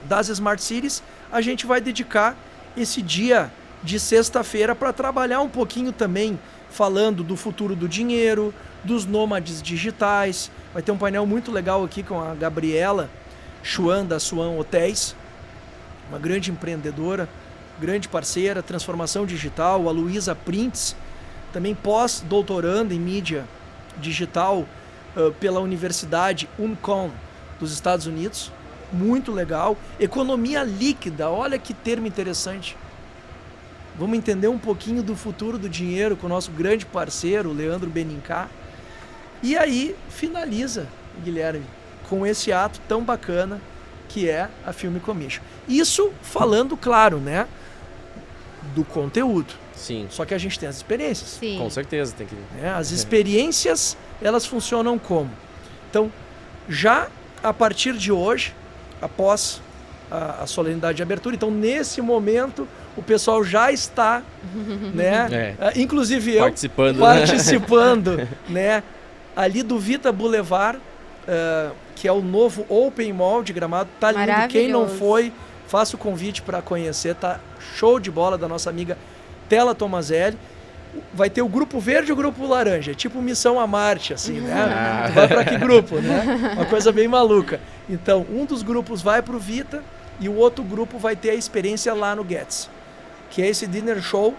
das Smart Cities, a gente vai dedicar esse dia de sexta-feira para trabalhar um pouquinho também, falando do futuro do dinheiro, dos nômades digitais. Vai ter um painel muito legal aqui com a Gabriela Chuan, da Swan Hotéis, uma grande empreendedora, grande parceira, transformação digital. A Luísa Prints, também pós-doutoranda em mídia digital pela Universidade Uncon dos Estados Unidos. Muito legal. Economia líquida, olha que termo interessante. Vamos entender um pouquinho do futuro do dinheiro com o nosso grande parceiro, Leandro Benincá. E aí finaliza, Guilherme, com esse ato tão bacana que é a Film Commission. Isso falando, claro, né, do conteúdo. Sim. Só que a gente tem as experiências. Sim. Com certeza tem que. As experiências, elas funcionam como? Então, já a partir de hoje, após a solenidade de abertura, então nesse momento o pessoal já está, né, inclusive eu participando, né, ali do Vita Boulevard, que é o novo Open Mall de Gramado. Tá lindo. Quem não foi, faça o convite para conhecer. Tá show de bola, da nossa amiga Tela Tomazelli. Vai ter o grupo verde e o grupo laranja, tipo Missão a Marte, assim, né? Vai para que grupo, né? Uma coisa bem maluca. Então, um dos grupos vai pro Vita e o outro grupo vai ter a experiência lá no Getz, que é esse dinner show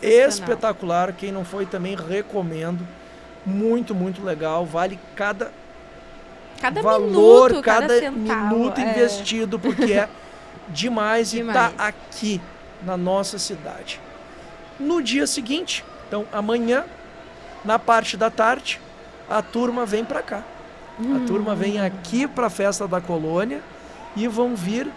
espetacular. Quem não foi também recomendo. Muito, muito legal. Vale cada valor, minuto, cada minuto investido, porque é demais e tá aqui na nossa cidade. No dia seguinte, então amanhã, na parte da tarde, a turma vem para cá. A turma vem aqui para a Festa da Colônia e vão vir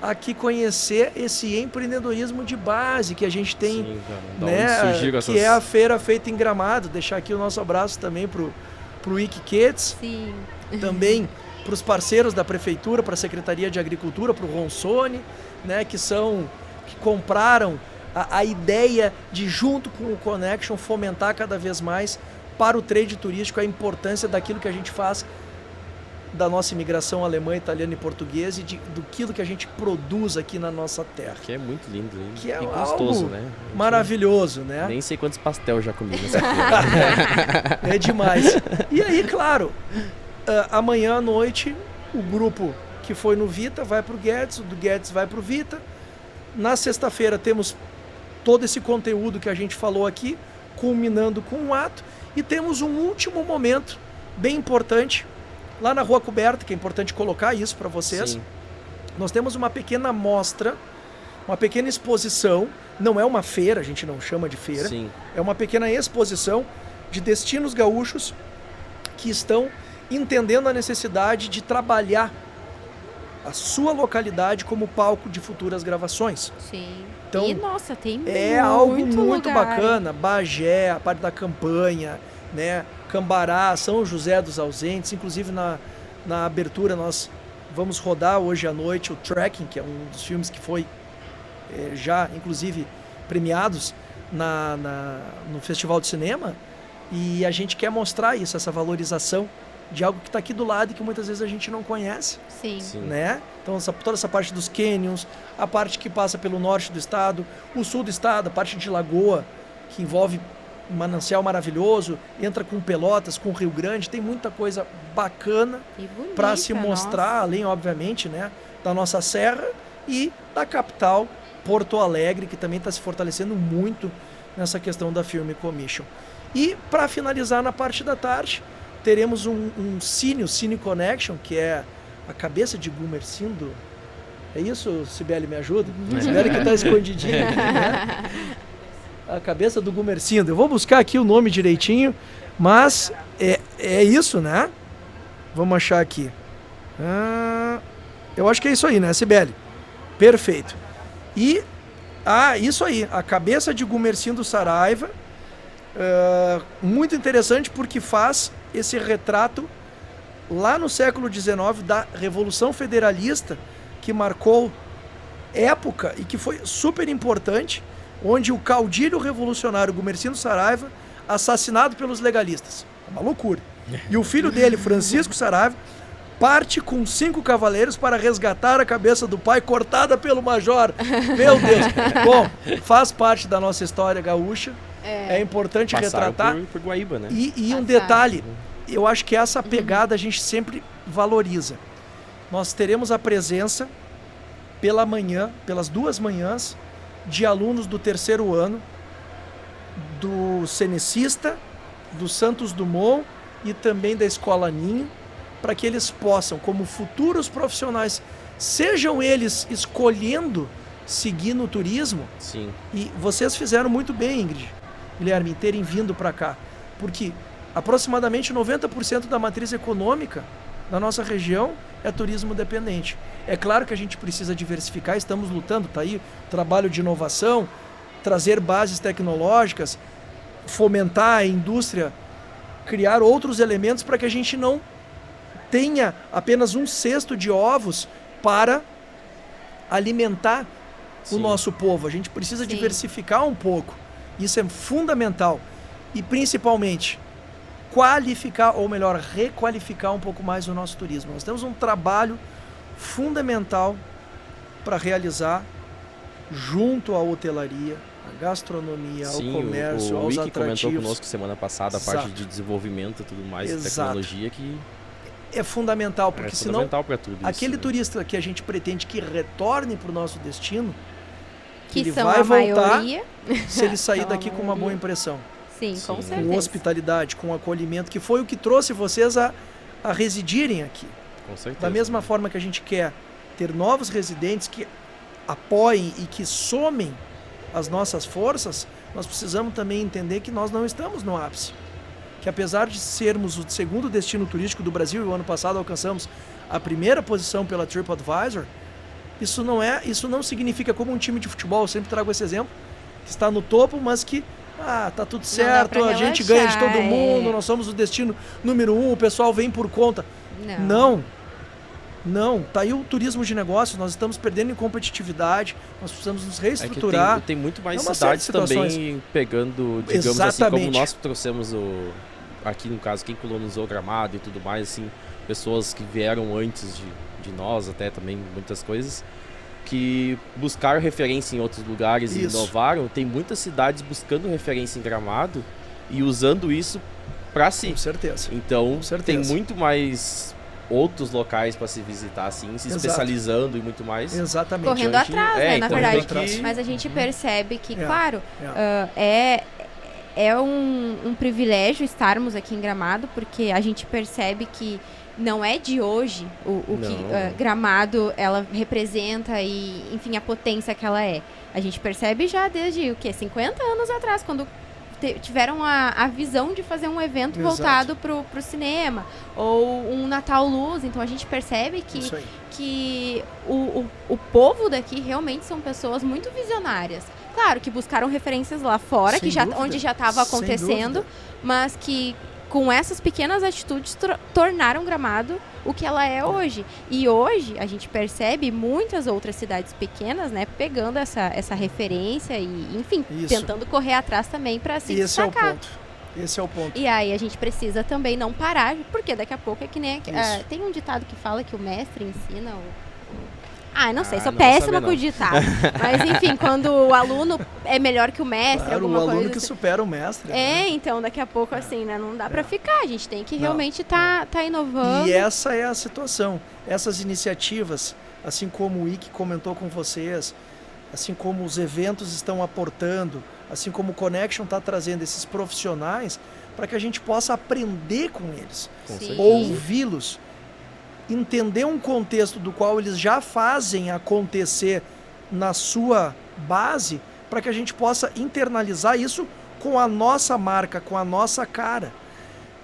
aqui conhecer esse empreendedorismo de base que a gente tem, né, que é a feira feita em Gramado. Deixar aqui o nosso abraço também pro para o Wikikids, também para os parceiros da Prefeitura, para a Secretaria de Agricultura, para o Ronsone, né, que compraram a ideia de, junto com o Connection, fomentar cada vez mais para o trade turístico a importância daquilo que a gente faz, da nossa imigração alemã, italiana e portuguesa, e do que a gente produz aqui na nossa terra. Que é muito lindo, hein? Que é gostoso, algo né? Maravilhoso, né? Nem sei quantos pastel já comi nessa feira. É demais. E aí, claro, amanhã à noite, o grupo que foi no Vita vai para o Guedes, o do Guedes vai para o Vita. Na sexta-feira temos todo esse conteúdo que a gente falou aqui, culminando com um ato, e temos um último momento bem importante, lá na Rua Coberta, que é importante colocar isso para vocês. Sim. Nós temos uma pequena mostra, uma pequena exposição, não é uma feira, a gente não chama de feira, Sim. é uma pequena exposição de destinos gaúchos que estão entendendo a necessidade de trabalhar a sua localidade como palco de futuras gravações. Sim. Então, e, nossa, tem algo muito lugar. bacana. Bagé, a parte da campanha, né? Cambará, São José dos Ausentes, inclusive na abertura nós vamos rodar hoje à noite o Trekking, que é um dos filmes que foi já, inclusive, premiados no Festival de Cinema, e a gente quer mostrar isso, essa valorização de algo que está aqui do lado e que muitas vezes a gente não conhece. Sim. Né? Então toda essa parte dos canyons, a parte que passa pelo norte do estado, o sul do estado, a parte de Lagoa, que envolve um manancial maravilhoso, entra com Pelotas, com Rio Grande, tem muita coisa bacana para se mostrar, além, obviamente, né, da nossa serra e da capital, Porto Alegre, que também está se fortalecendo muito nessa questão da Film Commission. E, para finalizar, na parte da tarde, teremos um Cine, o Cine Connection, que é a cabeça de Gumercindo. É isso, Sibeli, me ajuda? Sibeli que está escondidinha aqui, né? A cabeça do Gumercindo. Eu vou buscar aqui o nome direitinho, mas é isso, né? Vamos achar aqui. Eu acho que é isso aí, né, Sibeli? Perfeito. E, isso aí, a cabeça de Gumercindo Saraiva, muito interessante porque faz esse retrato lá no século XIX da Revolução Federalista, que marcou época e que foi super importante, onde o caudilho revolucionário Gumercindo Saraiva, assassinado pelos legalistas. É uma loucura. E o filho dele, Francisco Saraiva, parte com 5 cavaleiros para resgatar a cabeça do pai cortada pelo major. Meu Deus. Bom, faz parte da nossa história gaúcha. É importante passaram retratar. por Guaíba, né? E um detalhe, eu acho que essa pegada a gente sempre valoriza. Nós teremos a presença pela manhã, pelas 2 manhãs, de alunos do 3º ano, do Cenecista, do Santos Dumont e também da Escola Ninho, para que eles possam, como futuros profissionais, sejam eles escolhendo seguir no turismo. Sim. E vocês fizeram muito bem, Ingrid, Guilherme, em terem vindo para cá, porque aproximadamente 90% da matriz econômica da nossa região é turismo dependente. É claro que a gente precisa diversificar, estamos lutando, está aí o trabalho de inovação, trazer bases tecnológicas, fomentar a indústria, criar outros elementos para que a gente não tenha apenas um cesto de ovos para alimentar o nosso povo. A gente precisa diversificar um pouco. Isso é fundamental. E principalmente qualificar, ou melhor, requalificar um pouco mais o nosso turismo. Nós temos um trabalho fundamental para realizar junto à hotelaria, à gastronomia, ao comércio, aos atrativos. O Wiki comentou conosco semana passada a parte de desenvolvimento e tudo mais, tecnologia que é fundamental, porque senão tudo aquele isso, turista que a gente pretende que retorne para o nosso destino, que ele são vai voltar maioria. Se ele sair daqui com uma boa impressão. Sim, com certeza. Com hospitalidade, com acolhimento, que foi o que trouxe vocês a residirem aqui. Com certeza. Da mesma forma que a gente quer ter novos residentes que apoiem e que somem as nossas forças, nós precisamos também entender que nós não estamos no ápice. Que apesar de sermos o 2º destino turístico do Brasil, e o ano passado alcançamos a 1ª posição pela TripAdvisor, isso não significa como um time de futebol, eu sempre trago esse exemplo, que está no topo, mas que tá tudo certo, a gente ganha de todo mundo, nós somos o destino número 1, o pessoal vem por conta. Não, tá aí o turismo de negócios, nós estamos perdendo em competitividade, nós precisamos nos reestruturar. Tem muito mais cidades também pegando, digamos Exatamente. Assim, como nós trouxemos aqui no caso, quem colonizou Gramado e tudo mais, assim, pessoas que vieram antes de nós até também, muitas coisas, que buscaram referência em outros lugares e inovaram. Tem muitas cidades buscando referência em Gramado e usando isso para si. Com certeza. Então, tem muito mais outros locais para se visitar, assim, se especializando e muito mais. Exatamente. Correndo atrás, né, na verdade. Mas a gente percebe que, claro, é um privilégio estarmos aqui em Gramado, porque a gente percebe que não é de hoje o que Gramado ela representa e, enfim, a potência que ela é. A gente percebe já desde, 50 anos atrás, quando tiveram a visão de fazer um evento voltado pro cinema, ou um Natal Luz. Então a gente percebe que o povo daqui realmente são pessoas muito visionárias. Claro que buscaram referências lá fora, onde já estava acontecendo, mas que com essas pequenas atitudes tornaram Gramado o que ela é hoje. E hoje a gente percebe muitas outras cidades pequenas, né, pegando essa referência e, enfim, tentando correr atrás também para se destacar. Esse é o ponto. E aí a gente precisa também não parar, porque daqui a pouco é que nem... tem um ditado que fala que o mestre ensina não sei, sou péssima com o ditado. Mas, enfim, quando o aluno é melhor que o mestre, alguma coisa... o aluno que supera o mestre. Então, daqui a pouco, assim, né, não dá pra ficar. A gente tem que realmente tá inovando. E essa é a situação. Essas iniciativas, assim como o IC comentou com vocês, assim como os eventos estão aportando, assim como o Connection está trazendo esses profissionais, para que a gente possa aprender com eles, ouvi-los, entender um contexto do qual eles já fazem acontecer na sua base, para que a gente possa internalizar isso com a nossa marca, com a nossa cara.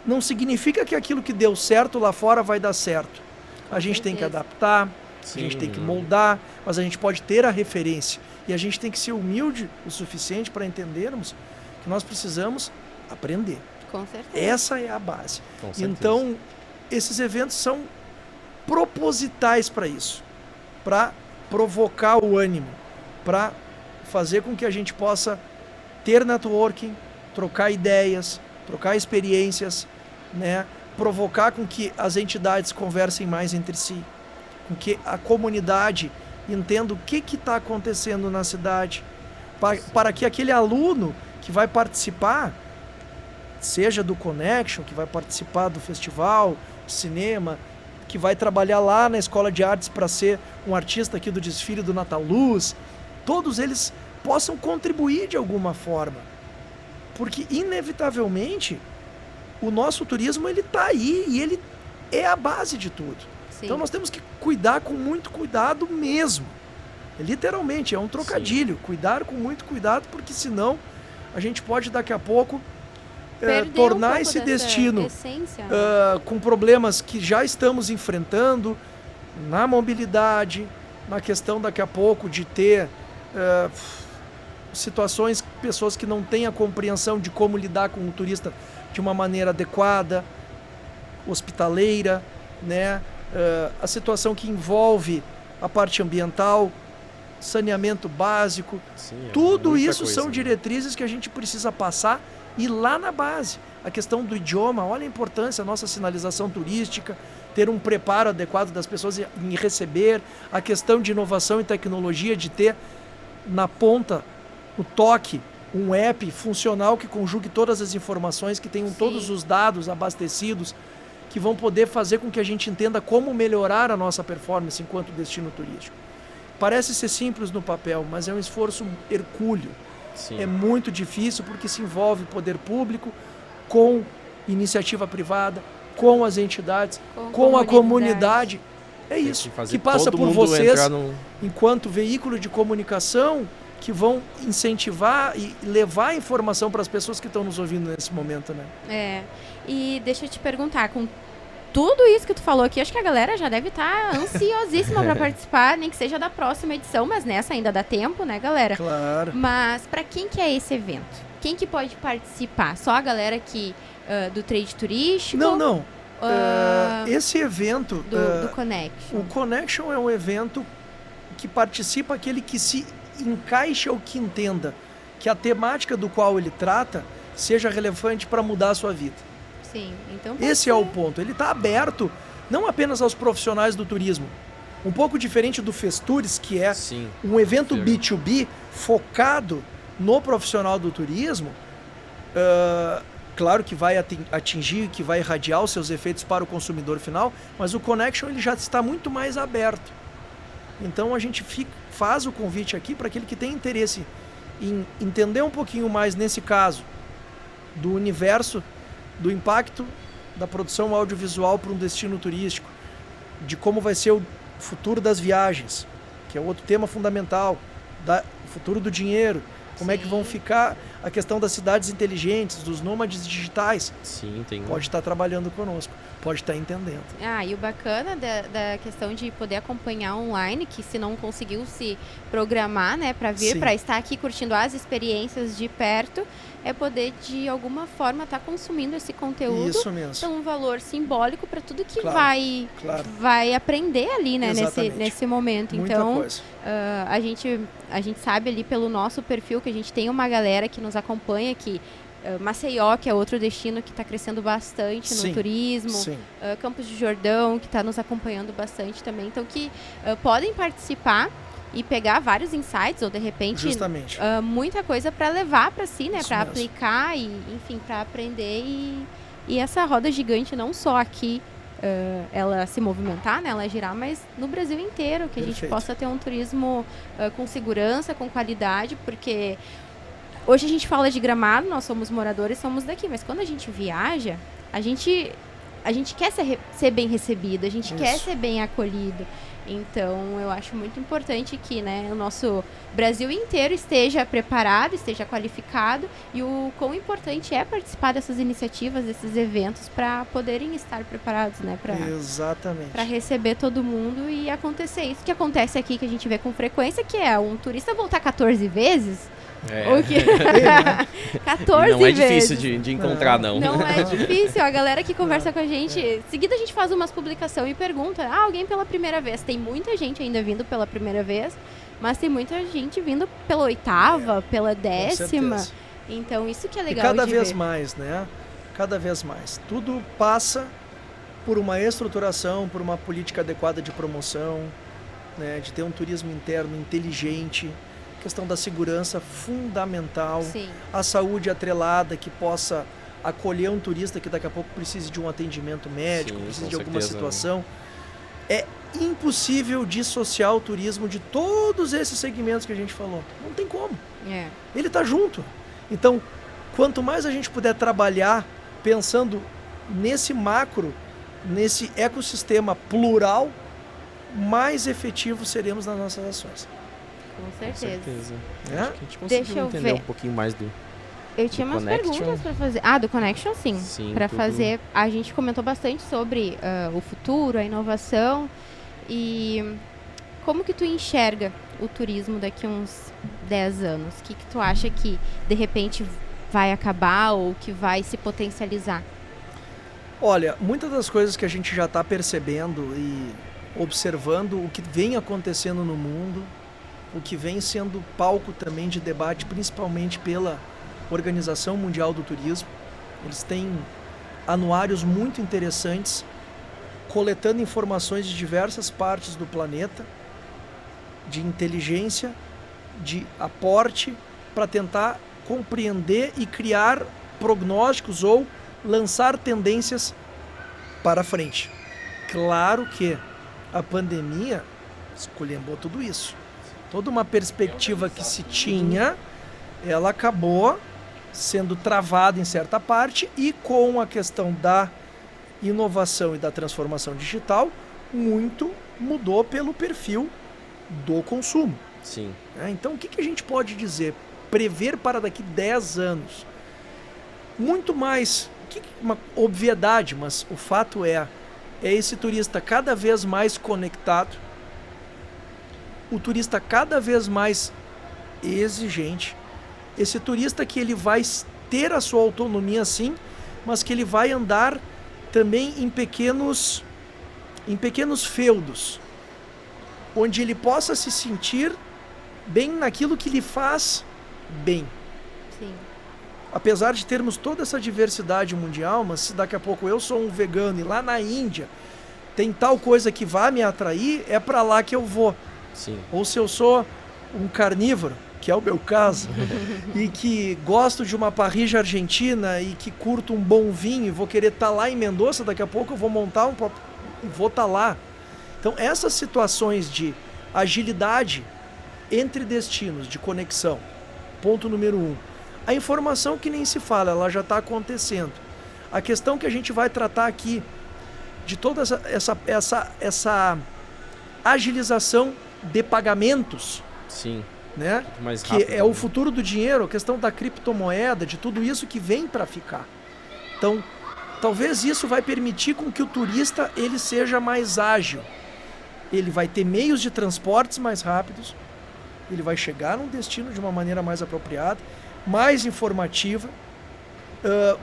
Não significa que aquilo que deu certo lá fora vai dar certo. A gente tem que adaptar, a gente tem que moldar, mas a gente pode ter a referência. E a gente tem que ser humilde o suficiente para entendermos que nós precisamos aprender. Com certeza. Essa é a base. Então, esses eventos são propositais para isso, para provocar o ânimo, para fazer com que a gente possa ter networking, trocar ideias, trocar experiências, né? Provocar com que as entidades conversem mais entre si, com que a comunidade entenda o que está acontecendo na cidade, para que aquele aluno que vai participar, seja do Connection, que vai participar do festival de cinema, que vai trabalhar lá na Escola de Artes para ser um artista aqui do desfile do Natal Luz, todos eles possam contribuir de alguma forma. Porque, inevitavelmente, o nosso turismo ele está aí e ele é a base de tudo. Sim. Então nós temos que cuidar com muito cuidado mesmo. Literalmente, é um trocadilho. Cuidar com muito cuidado, porque senão a gente pode daqui a pouco tornar esse destino com problemas que já estamos enfrentando na mobilidade, na questão daqui a pouco de ter situações, pessoas que não têm a compreensão de como lidar com o turista de uma maneira adequada, hospitaleira, né? A situação que envolve a parte ambiental, saneamento básico, tudo isso são diretrizes que a gente precisa passar. E lá na base, a questão do idioma, olha a importância da nossa sinalização turística, ter um preparo adequado das pessoas em receber, a questão de inovação e tecnologia, de ter na ponta, no toque, um app funcional que conjugue todas as informações, que tenham todos os dados abastecidos, que vão poder fazer com que a gente entenda como melhorar a nossa performance enquanto destino turístico. Parece ser simples no papel, mas é um esforço hercúleo. É muito difícil porque se envolve poder público com iniciativa privada, com as entidades, com a comunidade. É isso que passa por vocês, enquanto veículo de comunicação, que vão incentivar e levar a informação para as pessoas que estão nos ouvindo nesse momento, né? E deixa eu te perguntar, com tudo isso que tu falou aqui, acho que a galera já deve estar ansiosíssima para participar, nem que seja da próxima edição, mas nessa ainda dá tempo, né, galera? Claro. Mas para quem que é esse evento? Quem que pode participar? Só a galera que do trade turístico? Não. Esse evento... Do Connection. O Connection é um evento que participa aquele que se encaixa ou que entenda que a temática do qual ele trata seja relevante para mudar a sua vida. Sim, então esse é o ponto. Ele está aberto não apenas aos profissionais do turismo. Um pouco diferente do Festures, que é um evento B2B focado no profissional do turismo. Claro que vai atingir, que vai irradiar os seus efeitos para o consumidor final, mas o Connection ele já está muito mais aberto. Então a gente faz o convite aqui para aquele que tem interesse em entender um pouquinho mais, nesse caso, do universo, do impacto da produção audiovisual para um destino turístico, de como vai ser o futuro das viagens, que é outro tema fundamental, o futuro do dinheiro, como é que vão ficar a questão das cidades inteligentes, dos nômades digitais. Sim, tem. Pode estar trabalhando conosco, pode estar entendendo. E o bacana da questão de poder acompanhar online, que se não conseguiu se programar, né, para vir, para estar aqui curtindo as experiências de perto, é poder de alguma forma estar consumindo esse conteúdo. Isso mesmo. Então, um valor simbólico para tudo que vai aprender ali, né, nesse momento. Muita então, coisa. A gente sabe ali pelo nosso perfil que a gente tem uma galera que nos acompanha, que Maceió, que é outro destino que está crescendo bastante no turismo, Campos de Jordão, que está nos acompanhando bastante também, então que podem participar e pegar vários insights ou de repente muita coisa para levar para si, né, para aplicar e enfim, para aprender e essa roda gigante não só aqui ela se movimentar, né, ela girar, mas no Brasil inteiro, que a gente possa ter um turismo com segurança, com qualidade, porque hoje a gente fala de Gramado, nós somos moradores, somos daqui, mas quando a gente viaja, a gente quer ser bem recebido, a gente quer ser bem acolhido. Então, eu acho muito importante que, né, o nosso Brasil inteiro esteja preparado, esteja qualificado, e o quão importante é participar dessas iniciativas, desses eventos, para poderem estar preparados, né, para receber todo mundo e acontecer isso que acontece aqui, que a gente vê com frequência, que é um turista voltar 14 vezes. O quê? 14 não é vezes. difícil de encontrar, não. Não é difícil. A galera que conversa com a gente, seguida a gente faz umas publicações e pergunta, alguém pela primeira vez. Tem muita gente ainda vindo pela primeira vez, mas tem muita gente vindo pela 8ª, pela 10ª. Então, isso que é legal de ver. E cada vez mais, né? Cada vez mais. Tudo passa por uma estruturação, por uma política adequada de promoção, né? De ter um turismo interno inteligente, questão da segurança fundamental, a saúde atrelada, que possa acolher um turista que daqui a pouco precise de um atendimento médico, precise de alguma situação. É impossível dissociar o turismo de todos esses segmentos que a gente falou. Não tem como. Ele está junto. Então, quanto mais a gente puder trabalhar pensando nesse macro, nesse ecossistema plural, mais efetivos seremos nas nossas ações. Com certeza. Acho que a gente conseguiu entender um pouquinho mais do Eu tinha umas perguntas para fazer. Do Connection, sim. Para fazer. A gente comentou bastante sobre o futuro, a inovação. E como que tu enxerga o turismo daqui a uns 10 anos? O que tu acha que, de repente, vai acabar ou que vai se potencializar? Olha, muitas das coisas que a gente já está percebendo e observando o que vem acontecendo no mundo, o que vem sendo palco também de debate, principalmente pela Organização Mundial do Turismo. Eles têm anuários muito interessantes, coletando informações de diversas partes do planeta, de inteligência, de aporte, para tentar compreender e criar prognósticos ou lançar tendências para frente. Claro que a pandemia esculhambou tudo isso. Toda uma perspectiva que se tinha, ela acabou sendo travada em certa parte, e com a questão da inovação e da transformação digital, muito mudou pelo perfil do consumo. Sim. Então, o que a gente pode dizer? Prever para daqui 10 anos. Muito mais, uma obviedade, mas o fato é é esse turista cada vez mais conectado, o turista cada vez mais exigente, esse turista que ele vai ter a sua autonomia sim, mas que ele vai andar também em pequenos feudos, onde ele possa se sentir bem naquilo que lhe faz bem. Sim. Apesar de termos toda essa diversidade mundial, mas se daqui a pouco eu sou um vegano e lá na Índia tem tal coisa que vai me atrair, é para lá que eu vou. Sim. Ou se eu sou um carnívoro, que é o meu caso, e que gosto de uma parrilla argentina e que curto um bom vinho e vou querer estar lá em Mendoza, daqui a pouco eu vou montar e vou estar lá. Então essas situações de agilidade entre destinos, de conexão, ponto número 1. A informação que nem se fala, ela já está acontecendo. A questão que a gente vai tratar aqui, de toda essa agilização de pagamentos, sim, né? Mais que rápido, é o futuro do dinheiro, a questão da criptomoeda, de tudo isso que vem para ficar. Então, talvez isso vai permitir com que o turista ele seja mais ágil. Ele vai ter meios de transportes mais rápidos, ele vai chegar num destino de uma maneira mais apropriada, mais informativa,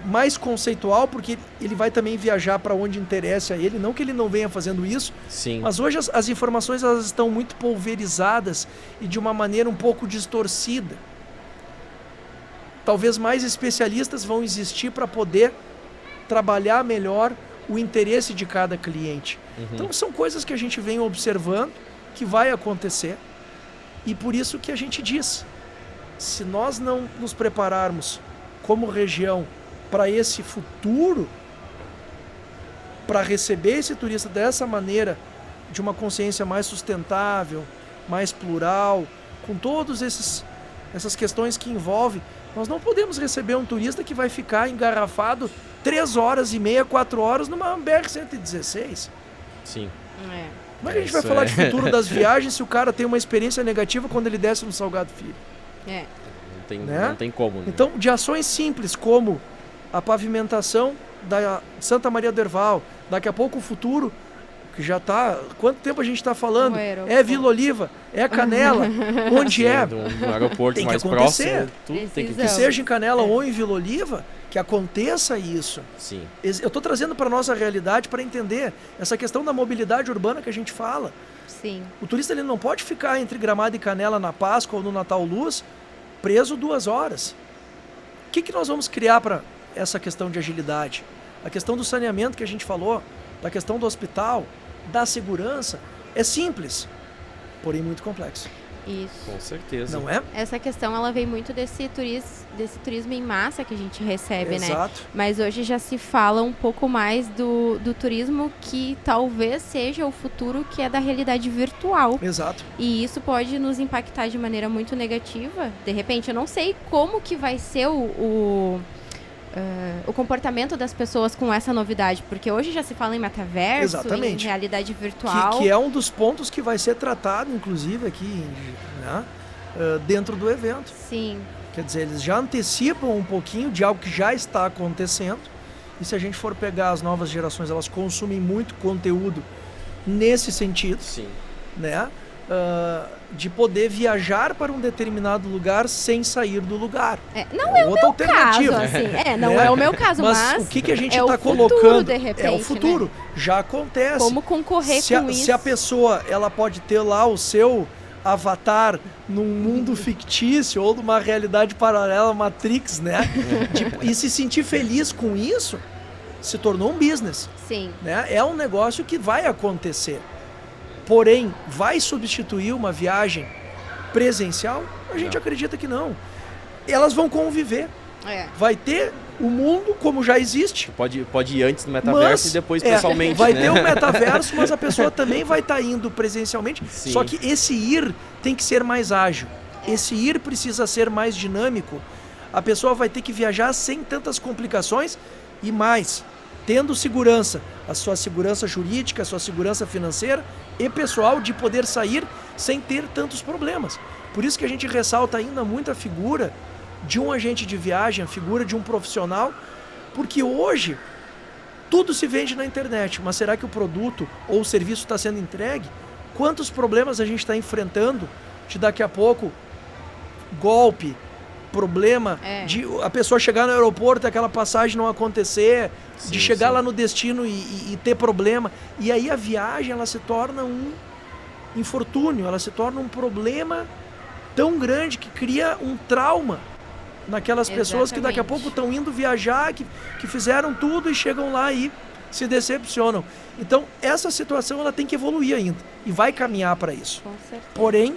mais conceitual, porque ele vai também viajar para onde interessa a ele, não que ele não venha fazendo isso, sim, mas hoje as informações elas estão muito pulverizadas e de uma maneira um pouco distorcida. Talvez mais especialistas vão existir para poder trabalhar melhor o interesse de cada cliente. Então são coisas que a gente vem observando, que vai acontecer, e por isso que a gente diz, se nós não nos prepararmos como região para esse futuro, para receber esse turista dessa maneira, de uma consciência mais sustentável, mais plural, com todas essas questões que envolvem, nós não podemos receber um turista que vai ficar engarrafado 3 horas e meia, 4 horas numa BR-116. Sim. Como é que a gente vai falar de futuro das viagens se o cara tem uma experiência negativa quando ele desce no Salgado Filho? Não tem como. Né? Então, de ações simples como a pavimentação da Santa Maria do Herval, daqui a pouco o futuro, que já está... Quanto tempo a gente está falando? É Vila Oliva, é Canela, onde é? No aeroporto tem mais que acontecer. Próximo, tudo tem que seja em Canela ou em Vila Oliva, que aconteça isso. Sim. Eu estou trazendo para a nossa realidade para entender essa questão da mobilidade urbana que a gente fala. Sim. O turista ele não pode ficar entre Gramado e Canela na Páscoa ou no Natal Luz preso 2 horas. O que nós vamos criar para essa questão de agilidade? A questão do saneamento que a gente falou, da questão do hospital, da segurança, é simples, porém muito complexo. Isso. Com certeza. Não é? Essa questão, ela vem muito desse turismo em massa que a gente recebe, Exato. né? Mas hoje já se fala um pouco mais do turismo que talvez seja o futuro, que é da realidade virtual. Exato. E isso pode nos impactar de maneira muito negativa. De repente, eu não sei como que vai ser o comportamento das pessoas com essa novidade, porque hoje já se fala em metaverso, exatamente, em realidade virtual. Que é um dos pontos que vai ser tratado, inclusive, aqui, né, dentro do evento. Sim. Quer dizer, eles já antecipam um pouquinho de algo que já está acontecendo, e se a gente for pegar as novas gerações, elas consumem muito conteúdo nesse sentido. Sim. Né? De poder viajar para um determinado lugar sem sair do lugar. Não é o meu caso, assim. Não é o meu caso, mas o que a gente está colocando de repente, é o futuro. Né? Já acontece. Como concorrer com isso? Se a pessoa ela pode ter lá o seu avatar num mundo fictício ou numa realidade paralela, Matrix, né? E se sentir feliz com isso, se tornou um business. Sim. Né? É um negócio que vai acontecer. Porém, vai substituir uma viagem presencial? A gente acredita que não. Elas vão conviver. Vai ter o mundo como já existe. Pode ir antes no metaverso e depois pessoalmente. Vai ter o metaverso, mas a pessoa também vai estar indo presencialmente. Sim. Só que esse ir tem que ser mais ágil. Esse ir precisa ser mais dinâmico. A pessoa vai ter que viajar sem tantas complicações e mais, tendo segurança. A sua segurança jurídica, a sua segurança financeira e pessoal de poder sair sem ter tantos problemas. Por isso que a gente ressalta ainda muito a figura de um agente de viagem, a figura de um profissional, porque hoje Tudo se vende na internet, mas será que o produto ou o serviço está sendo entregue? Quantos problemas a gente está enfrentando de daqui a pouco golpe, problema de a pessoa chegar no aeroporto e aquela passagem não acontecer, sim, de chegar lá no destino e ter problema. E aí a viagem ela se torna um infortúnio, ela se torna um problema tão grande que cria um trauma naquelas pessoas que daqui a pouco estão indo viajar, que fizeram tudo e chegam lá e se decepcionam. Então essa situação ela tem que evoluir ainda e vai caminhar para isso. Com certeza. Porém,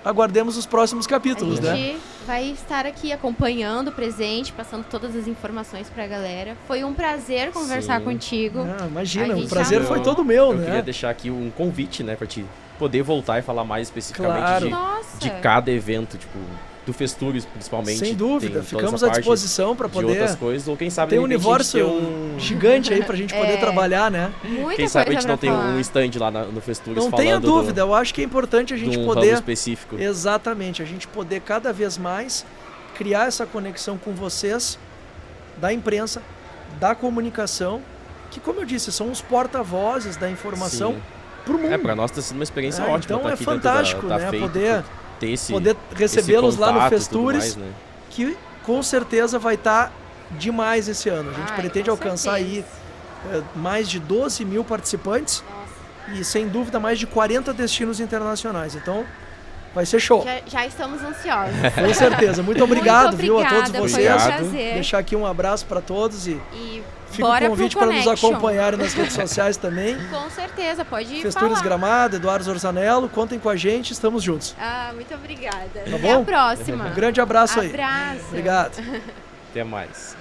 aguardemos os próximos capítulos, né? A gente vai estar aqui acompanhando o presente, passando todas as informações pra galera. Foi um prazer conversar contigo. Imagina, o prazer foi todo meu, né? Eu queria deixar aqui um convite, né, pra te poder voltar e falar mais especificamente de cada evento, tipo, do Festures principalmente. Sem dúvida, ficamos à disposição para poder... De outras coisas, ou quem sabe... Tem um universo gigante aí pra gente poder trabalhar, né? Quem sabe a gente não tem um stand lá no Festures falando... Não tenha dúvida, eu acho que é importante a gente poder... específico. Exatamente, a gente poder cada vez mais criar essa conexão com vocês, da imprensa, da comunicação, que, como eu disse, são os porta-vozes da informação pro mundo. Pra nós tá sendo uma experiência ótima. Então é fantástico, né? Poder ter recebê-los lá no Festures, mais, né? Que com certeza vai estar demais esse ano. A gente pretende alcançar aí mais de 12 mil participantes. Nossa. E sem dúvida mais de 40 destinos internacionais. Então vai ser show. Já estamos ansiosos. Com certeza. Muito obrigado, viu, a todos vocês. Foi um prazer. Deixar aqui um abraço para todos e fica bora o convite para nos acompanharem nas redes sociais também. Com certeza, pode ir. Festures Gramado, Eduardo Zorzanello, contem com a gente, estamos juntos. Muito obrigada. Tá Até a próxima. Um grande abraço aí. Abraço. Obrigado. Até mais.